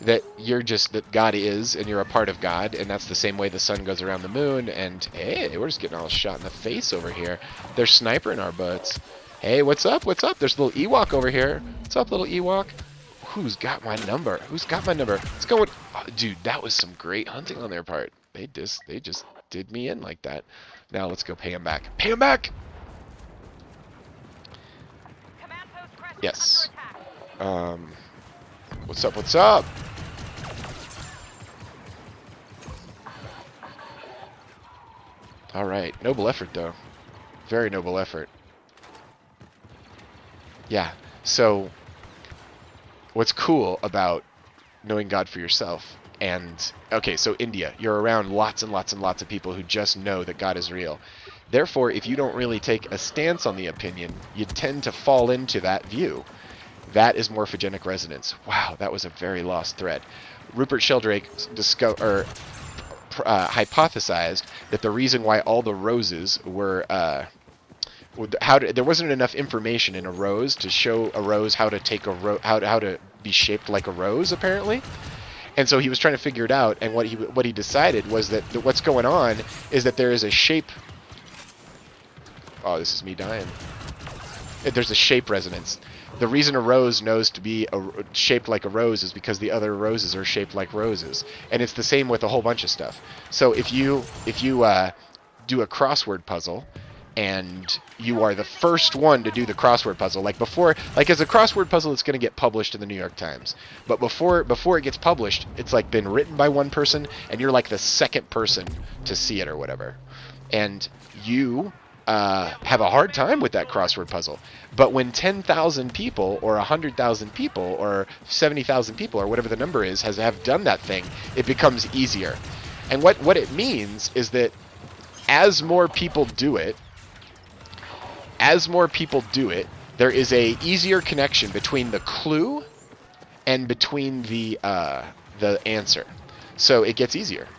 that that God is, and you're a part of God, and that's the same way the sun goes around the moon. And hey, we're just getting all shot in the face over here. They're snipering our butts. Hey, what's up? What's up? There's a little Ewok over here. What's up, little Ewok? Who's got my number? Who's got my number? Let's go with... Oh, dude, that was some great hunting on their part. They just did me in like that. Now let's go pay him back. Pay him back! Yes. What's up? What's up? All right. Noble effort, though. Very noble effort. Yeah. So, what's cool about knowing God for yourself? And, okay, so India, you're around lots and lots and lots of people who just know that God is real. Therefore, if you don't really take a stance on the opinion, you tend to fall into that view. That is morphogenic resonance. Wow, that was a very lost thread. Rupert Sheldrake hypothesized that the reason why all the roses were there wasn't enough information in a rose to show a rose how to take a how to be shaped like a rose, apparently. And so he was trying to figure it out, and what he decided was that what's going on is that there is a shape. Oh, this is me dying. There's a shape resonance. The reason a rose knows to be shaped like a rose is because the other roses are shaped like roses, and it's the same with a whole bunch of stuff. So if you do a crossword puzzle, and you are the first one to do the crossword puzzle, like as a crossword puzzle, it's going to get published in the New York Times. But before it gets published, it's like been written by one person, and you're like the second person to see it or whatever, and you have a hard time with that crossword puzzle. But when 10,000 people or 100,000 people or 70,000 people or whatever the number is have done that thing, it becomes easier. And what it means is that as more people do it, there is a easier connection between the clue and between the answer. So it gets easier.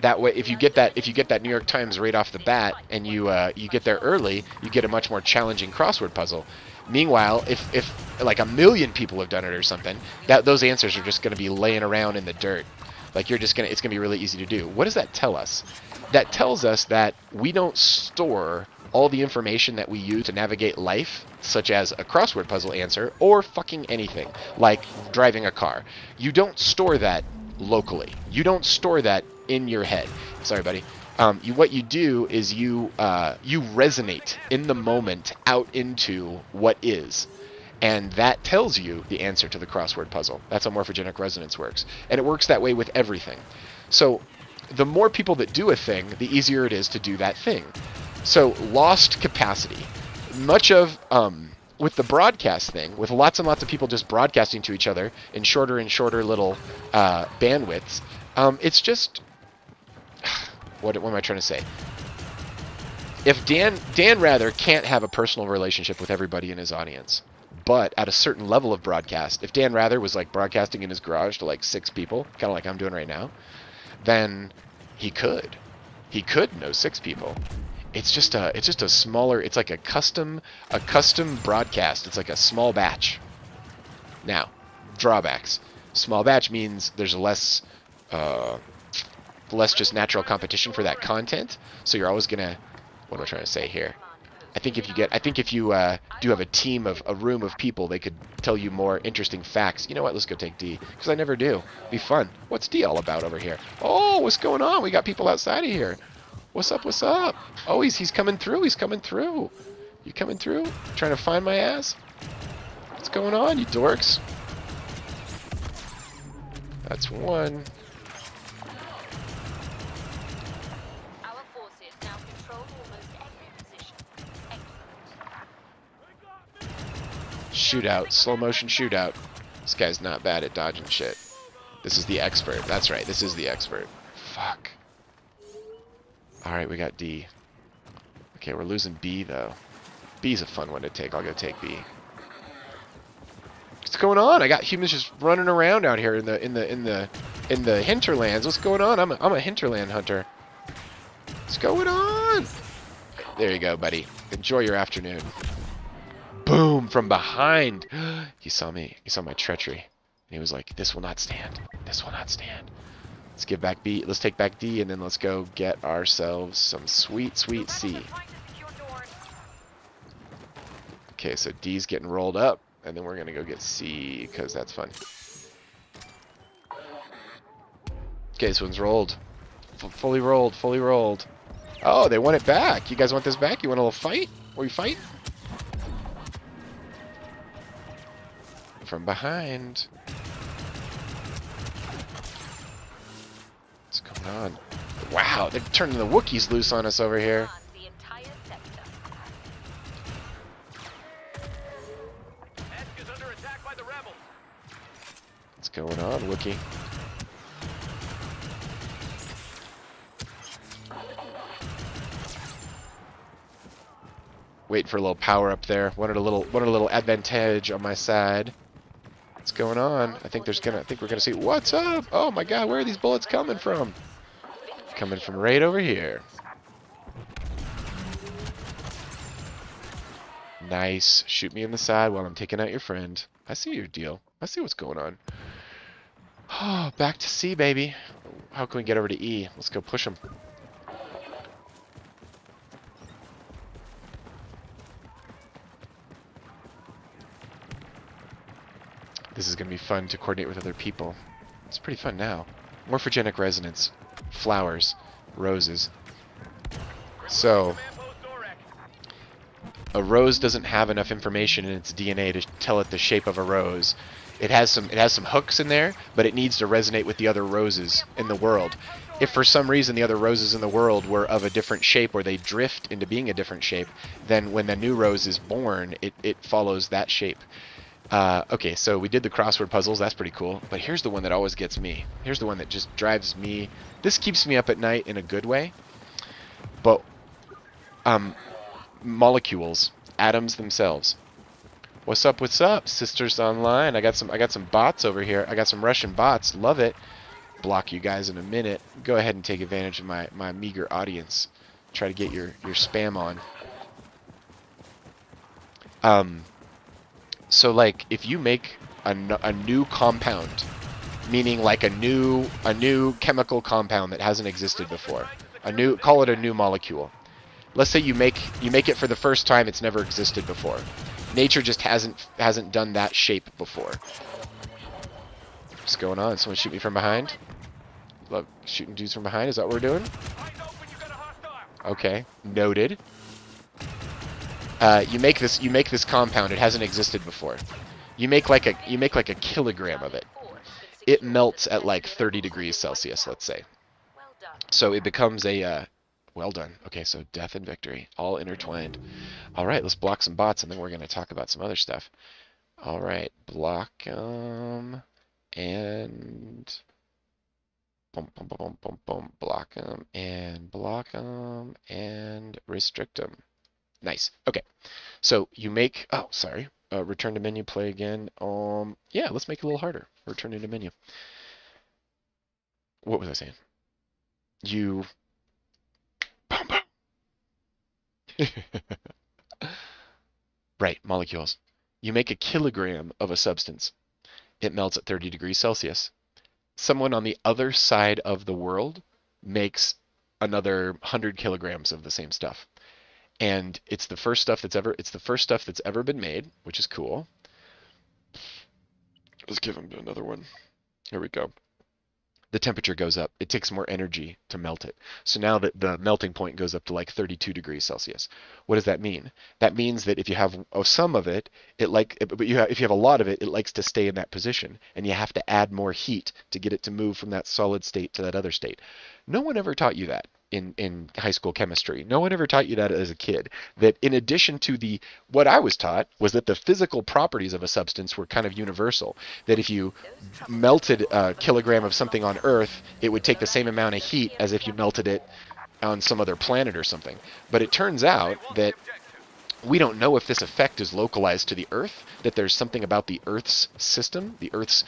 That way, if you get that New York Times right off the bat, and you get there early, you get a much more challenging crossword puzzle. Meanwhile, if like 1 million people have done it or something, those answers are just going to be laying around in the dirt. Like it's going to be really easy to do. What does that tell us? That tells us that we don't store all the information that we use to navigate life, such as a crossword puzzle answer or fucking anything, like driving a car. You don't store that locally. You don't store that in your head. Sorry, buddy. What you do is you resonate in the moment out into what is. And that tells you the answer to the crossword puzzle. That's how morphogenic resonance works. And it works that way with everything. So the more people that do a thing, the easier it is to do that thing. So lost capacity. Much of, with the broadcast thing, with lots and lots of people just broadcasting to each other in shorter and shorter little bandwidths, it's just... What am I trying to say? If Dan Rather can't have a personal relationship with everybody in his audience, but at a certain level of broadcast, if Dan Rather was like broadcasting in his garage to like 6 people, kind of like I'm doing right now, then he could know 6 people. It's just a smaller, it's like a custom broadcast. It's like a small batch. Now, drawbacks. Small batch means there's less just natural competition for that content. So you're always gonna, what am I trying to say here? I think if you do have a room of people, they could tell you more interesting facts. You know what? Let's go take D, because I never do. Be fun. What's D all about over here? Oh, what's going on? We got people outside of here. What's up? What's up? Oh, he's coming through. He's coming through. You coming through? Trying to find my ass? What's going on, you dorks? That's one. Our forces now control almost every position. Excellent. Shootout. Slow motion shootout. This guy's not bad at dodging shit. This is the expert. That's right. This is the expert. Fuck. Alright, we got D. Okay, we're losing B, though. B's a fun one to take. I'll go take B. What's going on? I got humans just running around out here in the hinterlands. What's going on? I'm a hinterland hunter. What's going on? There you go, buddy. Enjoy your afternoon. Boom! From behind. He saw me. He saw my treachery. he was like, this will not stand. This will not stand. Let's give back B. Let's take back D, and then let's go get ourselves some sweet, sweet C. Okay, so D's getting rolled up, and then we're going to go get C, because that's fun. Okay, this one's rolled. Fully rolled, fully rolled. Oh, they want it back. You guys want this back? You want a little fight? Will you fight? From behind. What's going on? Wow, they're turning the Wookiees loose on us over here. The entire sector. Esk is under attack by the rebels. What's going on, Wookie? Waiting for a little power up there. Wanted a little advantage on my side. What's going on? I think we're gonna see. What's up? Oh my God, where are these bullets coming from? Coming from right over here. Nice. Shoot me in the side while I'm taking out your friend. I see your deal. I see what's going on. Oh, back to C, baby. How can we get over to E? Let's go push them. This is going to be fun to coordinate with other people. It's pretty fun now. Morphogenic Resonance. Flowers. Roses. So, a rose doesn't have enough information in its DNA to tell it the shape of a rose. It has some hooks in there, but it needs to resonate with the other roses in the world. If for some reason the other roses in the world were of a different shape, or they drift into being a different shape, then when the new rose is born, it follows that shape. Okay, so we did the crossword puzzles. That's pretty cool. But here's the one that always gets me. Here's the one that just drives me. This keeps me up at night in a good way. But molecules, atoms themselves. What's up? What's up, sisters online? I got some bots over here. I got some Russian bots. Love it. Block you guys in a minute. Go ahead and take advantage of my meager audience. Try to get your spam on. So like if you make a new compound, meaning like a new chemical compound that hasn't existed before, call it a new molecule. Let's say you make it for the first time, it's never existed before. Nature just hasn't done that shape before. What's going on? Someone shoot me from behind? Love shooting dudes from behind. Is that what we're doing? Okay, noted. You make this compound. It hasn't existed before. You make like a kilogram of it. It melts at like 30 degrees Celsius, let's say. Well done. So it becomes a well done. Okay, so death and victory all intertwined. All right, let's block some bots, and then we're going to talk about some other stuff. All right, block them and boom, boom, boom, boom, boom, block them and restrict them. Nice. Okay. So you make, oh, sorry. Return to menu, play again. Yeah, let's make it a little harder. Return to menu. What was I saying? You, boom, boom. Right, molecules. You make a kilogram of a substance. It melts at 30 degrees Celsius. Someone on the other side of the world makes another 100 kilograms of the same stuff. And it's the first stuff that's ever been made, which is cool. Let's give them another one. Here we go. The temperature goes up. It takes more energy to melt it. So now that the melting point goes up to like 32 degrees Celsius. What does that mean? That means that if you have some of it, if you have a lot of it, it likes to stay in that position, and you have to add more heat to get it to move from that solid state to that other state. No one ever taught you that in high school chemistry. No one ever taught you that as a kid. That in addition to what I was taught was that the physical properties of a substance were kind of universal. That if you melted a kilogram of something on Earth, it would take the same amount of heat as if you melted it on some other planet or something. But it turns out that We don't know if this effect is localized to the Earth, that there's something about the Earth's system, the Earth's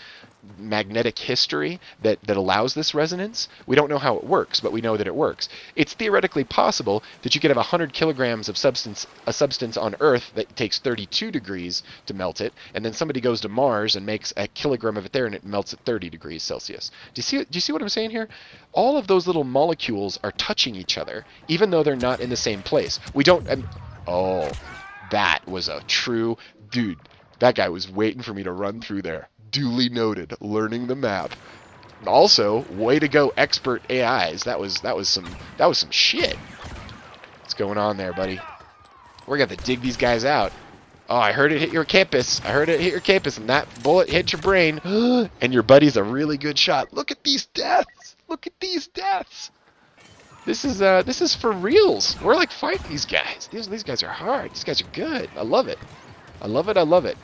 magnetic history that allows this resonance. We don't know how it works, but we know that it works. It's theoretically possible that you could have 100 kilograms of a substance on Earth that takes 32 degrees to melt it, and then somebody goes to Mars and makes a kilogram of it there and it melts at 30 degrees Celsius. Do you see what I'm saying here? All of those little molecules are touching each other, even though they're not in the same place. We don't... oh, that was a true... Dude, that guy was waiting for me to run through there. Duly noted, learning the map. Also, way to go, expert AIs. That was some shit. What's going on there, buddy? We're gonna have to dig these guys out. Oh, I heard it hit your campus. I heard it hit your campus, and that bullet hit your brain. And your buddy's a really good shot. Look at these deaths. Look at these deaths. This is for reals. We're like fighting these guys. These guys are hard. These guys are good. I love it. I love it. I love it.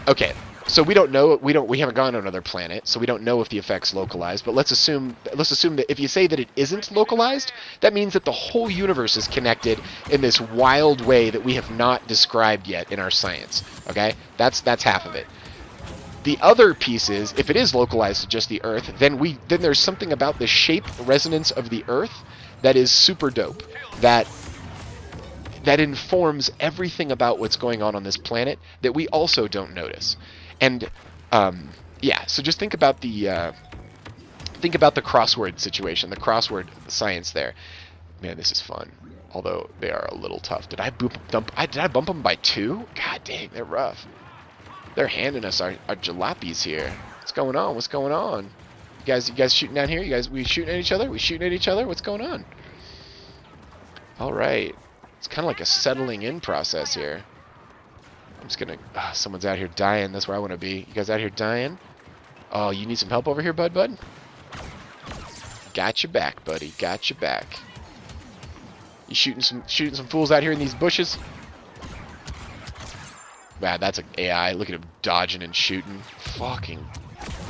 Okay. So we don't know, we haven't gone to another planet, so we don't know if the effect's localized, but let's assume that if you say that it isn't localized, that means that the whole universe is connected in this wild way that we have not described yet in our science. Okay? That's half of it. The other piece is, if it is localized to just the Earth, then there's something about the shape resonance of the Earth that is super dope. That informs everything about what's going on this planet that we also don't notice. And yeah, so just think about the crossword situation, the crossword science there. Man, this is fun. Although they are a little tough. Did I bump them by 2? God dang, they're rough. They're handing us our jalopies here. What's going on? What's going on? You guys shooting down here? We shooting at each other? We shooting at each other? What's going on? All right. It's kind of like a settling in process here. I'm just gonna... someone's out here dying. That's where I want to be. You guys out here dying? Oh, you need some help over here, bud? Got your back, buddy. Got your back. You shooting some fools out here in these bushes? Wow, that's an AI. Look at him dodging and shooting. Fucking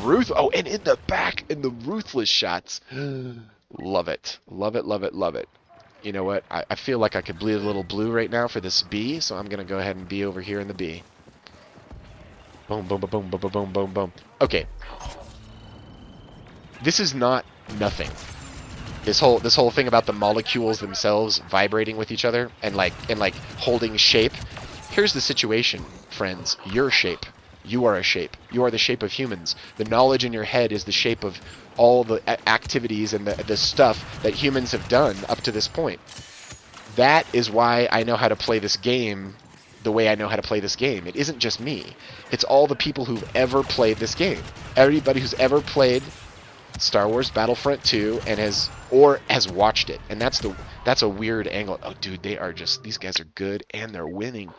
oh, and in the back, in the ruthless shots. Love it. Love it, love it, love it. You know what? I feel like I could bleed a little blue right now for this B, so I'm going to go ahead and be over here in the B. Boom, boom, boom, boom, boom, boom, boom, boom. Okay. This is not nothing. This whole thing about the molecules themselves vibrating with each other and like holding shape. Here's the situation, friends. Your shape. You are a shape. You are the shape of humans. The knowledge in your head is the shape of all the activities and the stuff that humans have done up to this point. That is why I know how to play this game the way I know how to play this game. It isn't just me. It's all the people who've ever played this game. Everybody who's ever played Star Wars Battlefront 2 and has watched it. And that's a weird angle. Oh, dude, these guys are good and they're winning.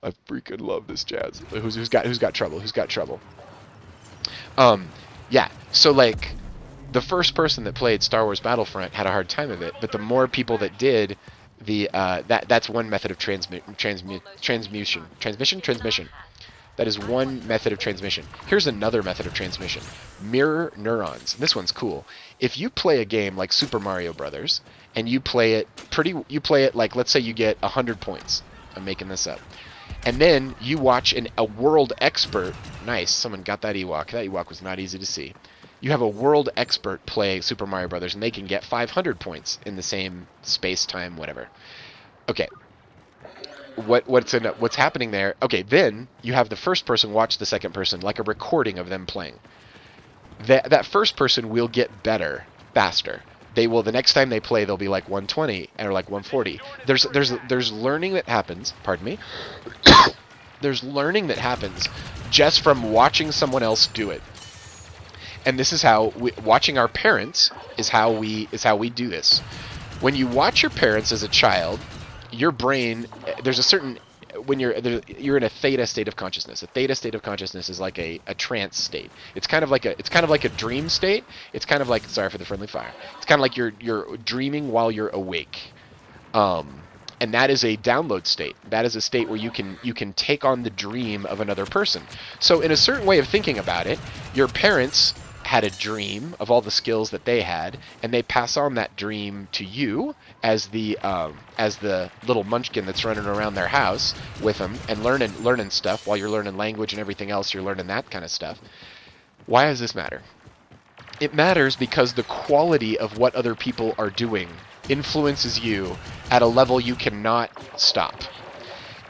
I freaking love this jazz. Who's got trouble? Who's got trouble? Yeah. So like, the first person that played Star Wars Battlefront had a hard time of it, but the more people that did, that's one method of transmission. That is one method of transmission. Here's another method of transmission. Mirror neurons. This one's cool. If you play a game like Super Mario Brothers, and you play it like, let's say you get 100 points. I'm making this up. And then you watch a world expert. Nice, someone got that Ewok. That Ewok was not easy to see. You have a world expert play Super Mario Brothers, and they can get 500 points in the same space, time, whatever. Okay. What's happening there? Okay, then you have the first person watch the second person, like a recording of them playing. That first person will get better faster. They will, the next time they play, they'll be like 120 or like 140. There's learning that happens. Pardon me. There's learning that happens just from watching someone else do it. And this is how watching our parents is how we do this. When you watch your parents as a child, your brain, there's a certain, when you're in a theta state of consciousness. A theta state of consciousness is like a trance state. It's kind of like a dream state. It's kind of like, sorry for the friendly fire. It's kind of like you're dreaming while you're awake. And that is a download state. That is a state where you can take on the dream of another person. So in a certain way of thinking about it, your parents had a dream of all the skills that they had, and they pass on that dream to you as the little munchkin that's running around their house with them and learning stuff while you're learning language and everything else. You're learning that kind of stuff. Why does this matter? It matters because the quality of what other people are doing influences you at a level you cannot stop.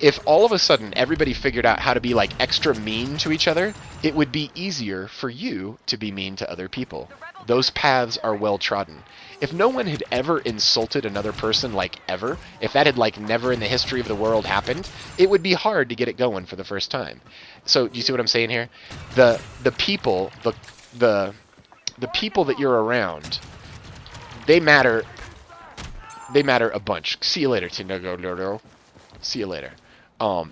If all of a sudden everybody figured out how to be like extra mean to each other, it would be easier for you to be mean to other people. Those paths are well trodden. If no one had ever insulted another person, like ever, if that had like never in the history of the world happened, it would be hard to get it going for the first time. So do you see what I'm saying here? The people the people that you're around, they matter a bunch. See you later, Tinago. See you later.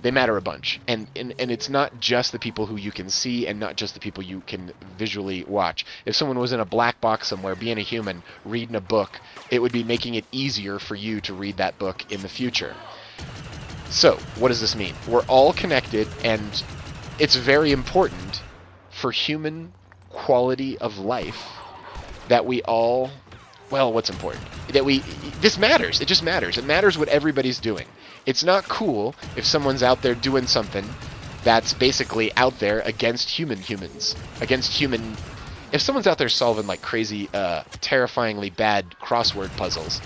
They matter a bunch, and it's not just the people who you can see and not just the people you can visually watch. If someone was in a black box somewhere, being a human, reading a book, it would be making it easier for you to read that book in the future. So, what does this mean? We're all connected, and it's very important for human quality of life that we all, well, what's important? This matters. It just matters. It matters what everybody's doing. It's not cool if someone's out there doing something that's basically out there against humans. If someone's out there solving like crazy, terrifyingly bad crossword puzzles,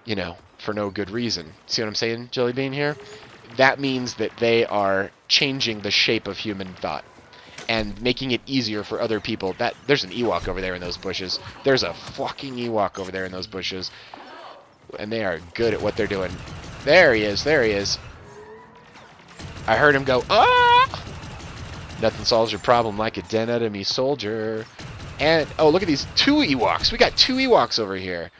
you know, for no good reason. See what I'm saying, Jelly Bean here? That means that they are changing the shape of human thought and making it easier for other people. There's an Ewok over there in those bushes. There's a fucking Ewok over there in those bushes. And they are good at what they're doing. There he is. I heard him go, ah! Nothing solves your problem like a dead enemy soldier. And, oh, look at these 2 Ewoks. We got 2 Ewoks over here.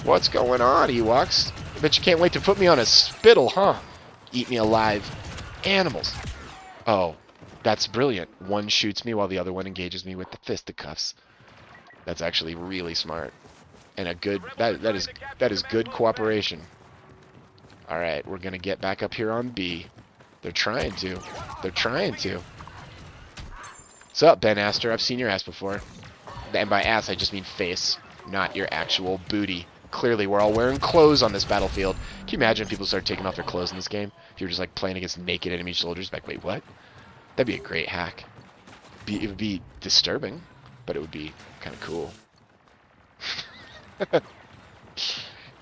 What's going on, Ewoks? I bet you can't wait to put me on a spittle, huh? Eat me alive. Animals. Oh, that's brilliant. One shoots me while the other one engages me with the fisticuffs. That's actually really smart. And a good, that is good cooperation. Alright, we're gonna get back up here on B. They're trying to. What's up, Ben Astor? I've seen your ass before. And by ass, I just mean face, not your actual booty. Clearly, we're all wearing clothes on this battlefield. Can you imagine if people start taking off their clothes in this game? If you're just like playing against naked enemy soldiers, like, wait, what? That'd be a great hack. It would be disturbing, but it would be kind of cool.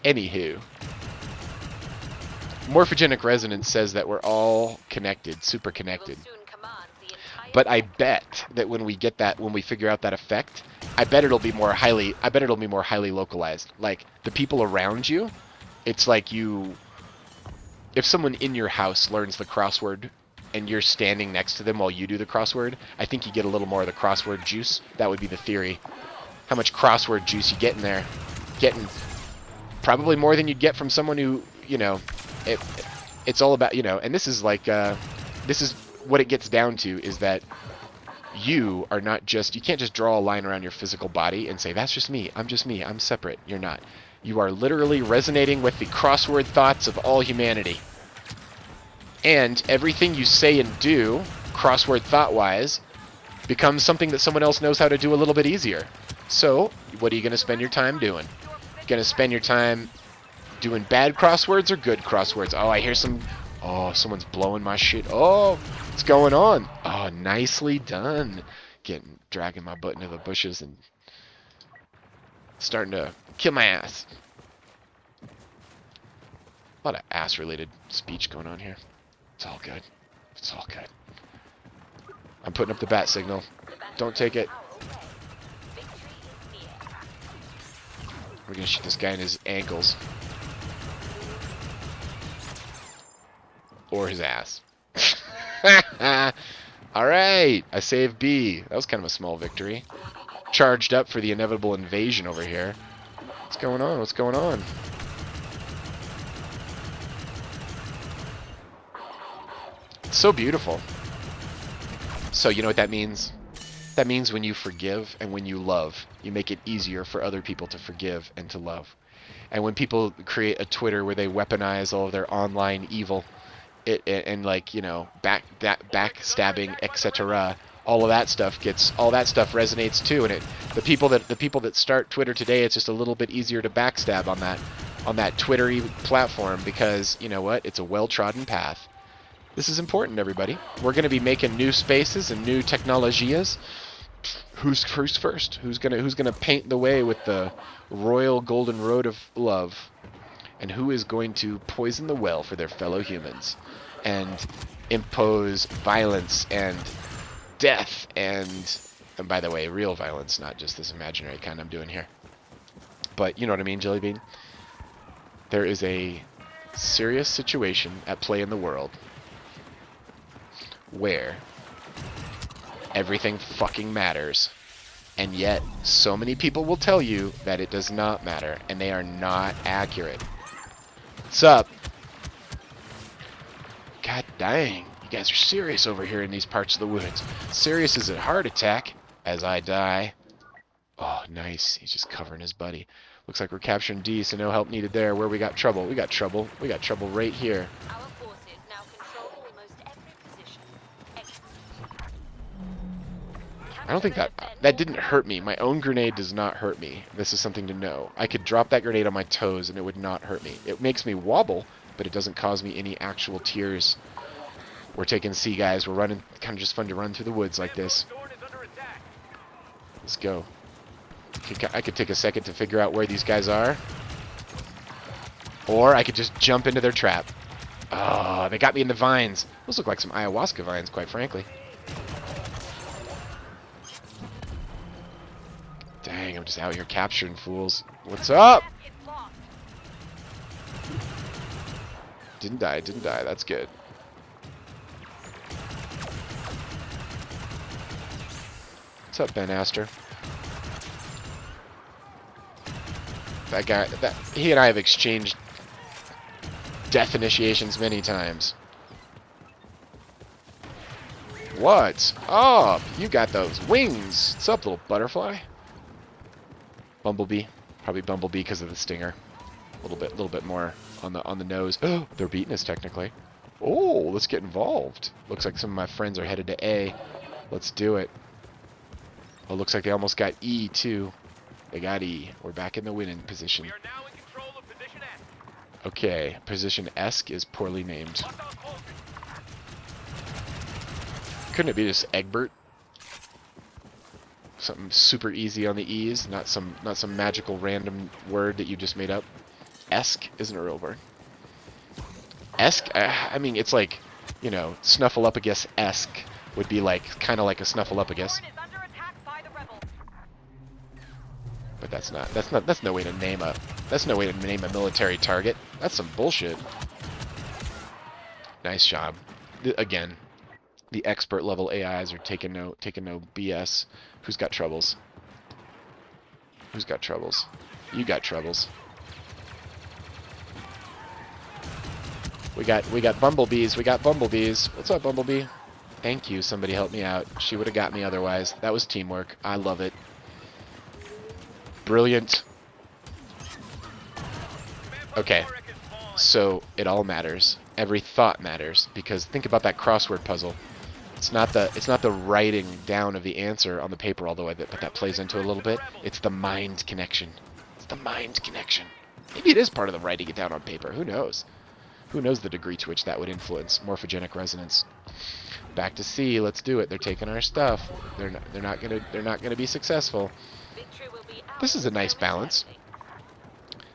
Anywho. Morphogenic Resonance says that we're all connected, super connected. But I bet that when we figure out that effect, I bet it'll be more highly localized. Like the people around you, it's like if someone in your house learns the crossword and you're standing next to them while you do the crossword, I think you get a little more of the crossword juice. That would be the theory. How much crossword juice you get in there? Getting probably more than you'd get from someone who, you know, it's all about, you know, and this is like, this is what it gets down to, is that you are not just, you can't just draw a line around your physical body and say, that's just me, I'm separate. You're not. You are literally resonating with the crossword thoughts of all humanity. And everything you say and do, crossword thought-wise, becomes something that someone else knows how to do a little bit easier. So, what are you going to spend your time doing? You're going to spend your time doing bad crosswords or good crosswords? Oh, I hear someone's blowing my shit. Oh, what's going on? Oh, nicely done. Dragging my butt into the bushes and starting to kill my ass. A lot of ass-related speech going on here. It's all good. It's all good. I'm putting up the bat signal. Don't take it. We're gonna shoot this guy in his ankles. Or his ass. Alright, I saved B. That was kind of a small victory. Charged up for the inevitable invasion over here. What's going on? What's going on? It's so beautiful. So you know what that means? That means when you forgive and when you love, you make it easier for other people to forgive and to love. And when people create a Twitter where they weaponize all of their online evil, and like, you know, backstabbing, etc., all that stuff resonates too, and the people that start Twitter today, it's just a little bit easier to backstab on that Twittery platform, because you know what? It's a well-trodden path. This is important, everybody. We're going to be making new spaces and new technologias. Who's first? Who's gonna paint the way with the royal golden road of love? And who is going to poison the well for their fellow humans and impose violence and death and by the way, real violence, not just this imaginary kind I'm doing here. But you know what I mean, Jellybean? There is a serious situation at play in the world where everything fucking matters, and yet so many people will tell you that it does not matter, and they are not accurate. What's up? God dang, you guys are serious over here in these parts of the woods. Serious as a heart attack as I die. Oh, nice. He's just covering his buddy. Looks like we're capturing D, so no help needed there. Where we got trouble? We got trouble. We got trouble right here. Our forces now control almost every position. I don't think that didn't hurt me. My own grenade does not hurt me. This is something to know. I could drop that grenade on my toes and it would not hurt me. It makes me wobble, but it doesn't cause me any actual tears. We're taking C, guys. We're running. Kind of just fun to run through the woods like this. Let's go. I could take a second to figure out where these guys are. Or I could just jump into their trap. Oh, they got me in the vines. Those look like some ayahuasca vines, quite frankly. Dang, I'm just out here capturing fools. What's up? Didn't die, didn't die. That's good. What's up, Ben Astor? That guy, he and I have exchanged death initiations many times. What's up? You got those wings. What's up, little butterfly? Bumblebee, probably Bumblebee because of the stinger. A little bit more on the nose. Oh, they're beating us technically. Oh, let's get involved. Looks like some of my friends are headed to A. Let's do it. Oh, looks like they almost got E too. They got E. We're back in the winning position. We are now in control of position S. Okay, position S is poorly named. Couldn't it be just Egbert? Something super easy on the E's, not some magical random word that you just made up. Esque isn't a real word. Esque, I mean, it's like, you know, Snuffleupagus-esque would be like kind of like a Snuffleupagus. But that's no way to name a military target. That's some bullshit. Nice job. Again, the expert level AIs are taking no BS. Who's got troubles? Who's got troubles? You got troubles. We got bumblebees. We got bumblebees. What's up, Bumblebee? Thank you. Somebody helped me out. She would have got me otherwise. That was teamwork. I love it. Brilliant. Okay. So it all matters. Every thought matters, because think about that crossword puzzle. It's not the writing down of the answer on the paper, although that plays into it a little bit. It's the mind connection. It's the mind connection. Maybe it is part of the writing it down on paper. Who knows? Who knows the degree to which that would influence morphogenic resonance? Back to C. Let's do it. They're taking our stuff. They're not gonna be successful. This is a nice balance.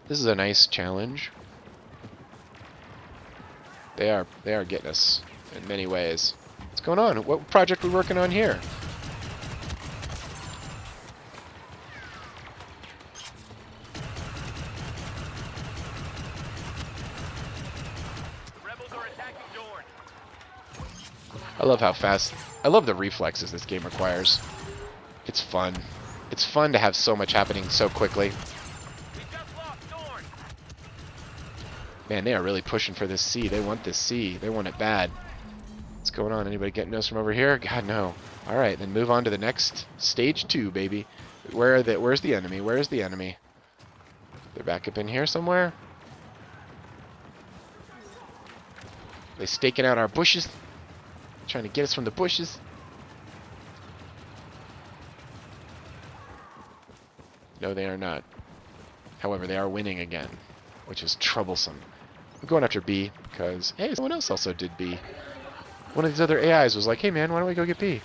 This is a nice challenge. They are getting us in many ways. What's going on? What project are we working on here? I love how fast. I love the reflexes this game requires. It's fun. It's fun to have so much happening so quickly. Man, they are really pushing for this C. They want this C. They want it bad. What's going on? Anybody getting us from over here? God, no. All right, then move on to the next stage 2, baby. Where's the enemy? Where's the enemy? They're back up in here somewhere. They staking out our bushes, trying to get us from the bushes. No, they are not. However, they are winning again, which is troublesome. I'm going after B because, hey, someone else also did B. One of these other AIs was like, hey man, why don't we go get B?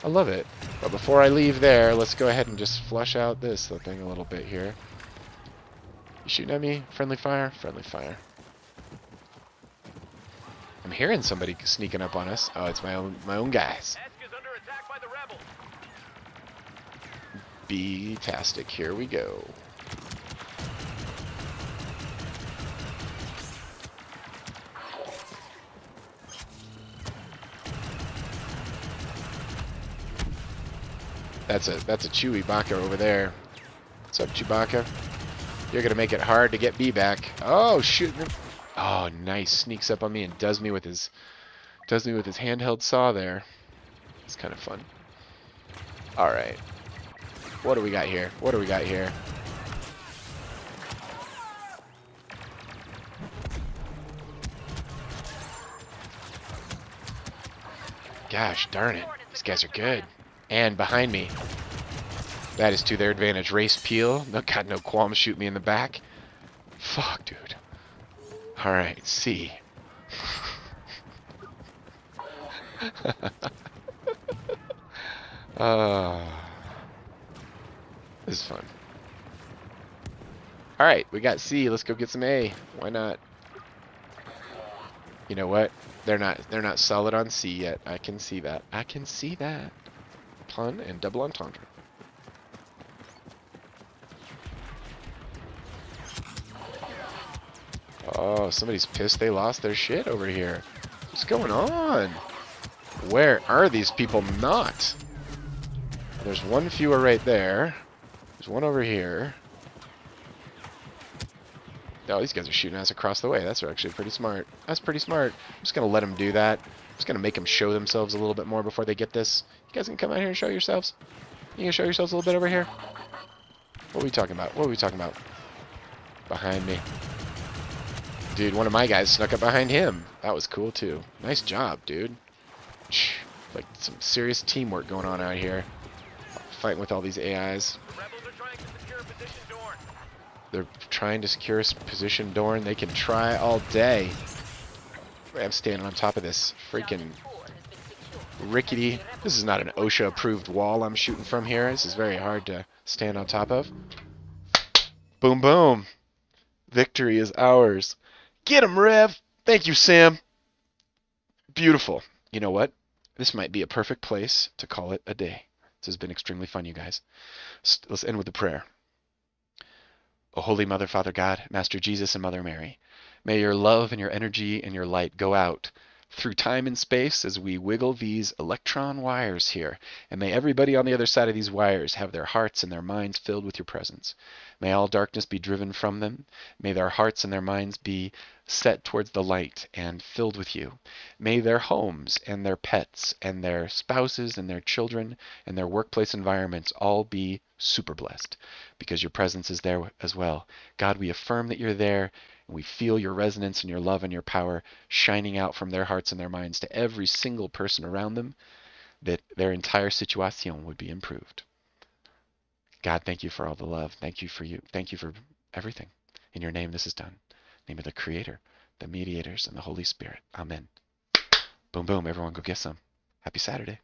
I love it. But before I leave there, let's go ahead and just flush out this thing a little bit here. You shooting at me? Friendly fire? Friendly fire. I'm hearing somebody sneaking up on us. Oh, it's my own guys. B-tastic. Here we go. That's a Chewbacca over there. What's up, Chewbacca? You're gonna make it hard to get B back. Oh shoot! Oh, nice. Sneaks up on me and does me with his handheld saw there. It's kind of fun. All right. What do we got here? What do we got here? Gosh darn it! These guys are good. And behind me. That is to their advantage. Race Peel. No, got no qualms. Shoot me in the back. Fuck, dude. Alright, C. This is fun. Alright, we got C. Let's go get some A. Why not? You know what? They're not solid on C yet. I can see that. I can see that. Pun and double entendre. Oh, somebody's pissed they lost their shit over here. What's going on? Where are these people not? There's one fewer right there. There's one over here. Oh, these guys are shooting us across the way. That's actually pretty smart. That's pretty smart. I'm just going to let them do that. I'm just going to make them show themselves a little bit more before they get this. You guys can come out here and show yourselves. You can show yourselves a little bit over here. What are we talking about? What are we talking about? Behind me. Dude, one of my guys snuck up behind him. That was cool, too. Nice job, dude. Like, some serious teamwork going on out here. Fighting with all these AIs. They're trying to secure position Dorn. They can try all day. I'm standing on top of this freaking rickety. This is not an OSHA approved wall I'm shooting from here. This is very hard to stand on top of. Boom, boom. Victory is ours. Get him, Rev. Thank you, Sam. Beautiful. You know what? This might be a perfect place to call it a day. This has been extremely fun, you guys. Let's end with a prayer. O Holy Mother, Father God, Master Jesus, and Mother Mary, may your love and your energy and your light go out through time and space as we wiggle these electron wires here, and may everybody on the other side of these wires have their hearts and their minds filled with your presence. May all darkness be driven from them. May their hearts and their minds be set towards the light and filled with you. May their homes and their pets and their spouses and their children and their workplace environments all be super blessed because your presence is there as well. God, we affirm that you're there, and we feel your resonance and your love and your power shining out from their hearts and their minds to every single person around them, that their entire situation would be improved. God, thank you for all the love. Thank you for you. Thank you for everything. In your name this is done. In the name of the Creator, the mediators, and the Holy Spirit. Amen. Boom, boom. Everyone go get some. Happy Saturday.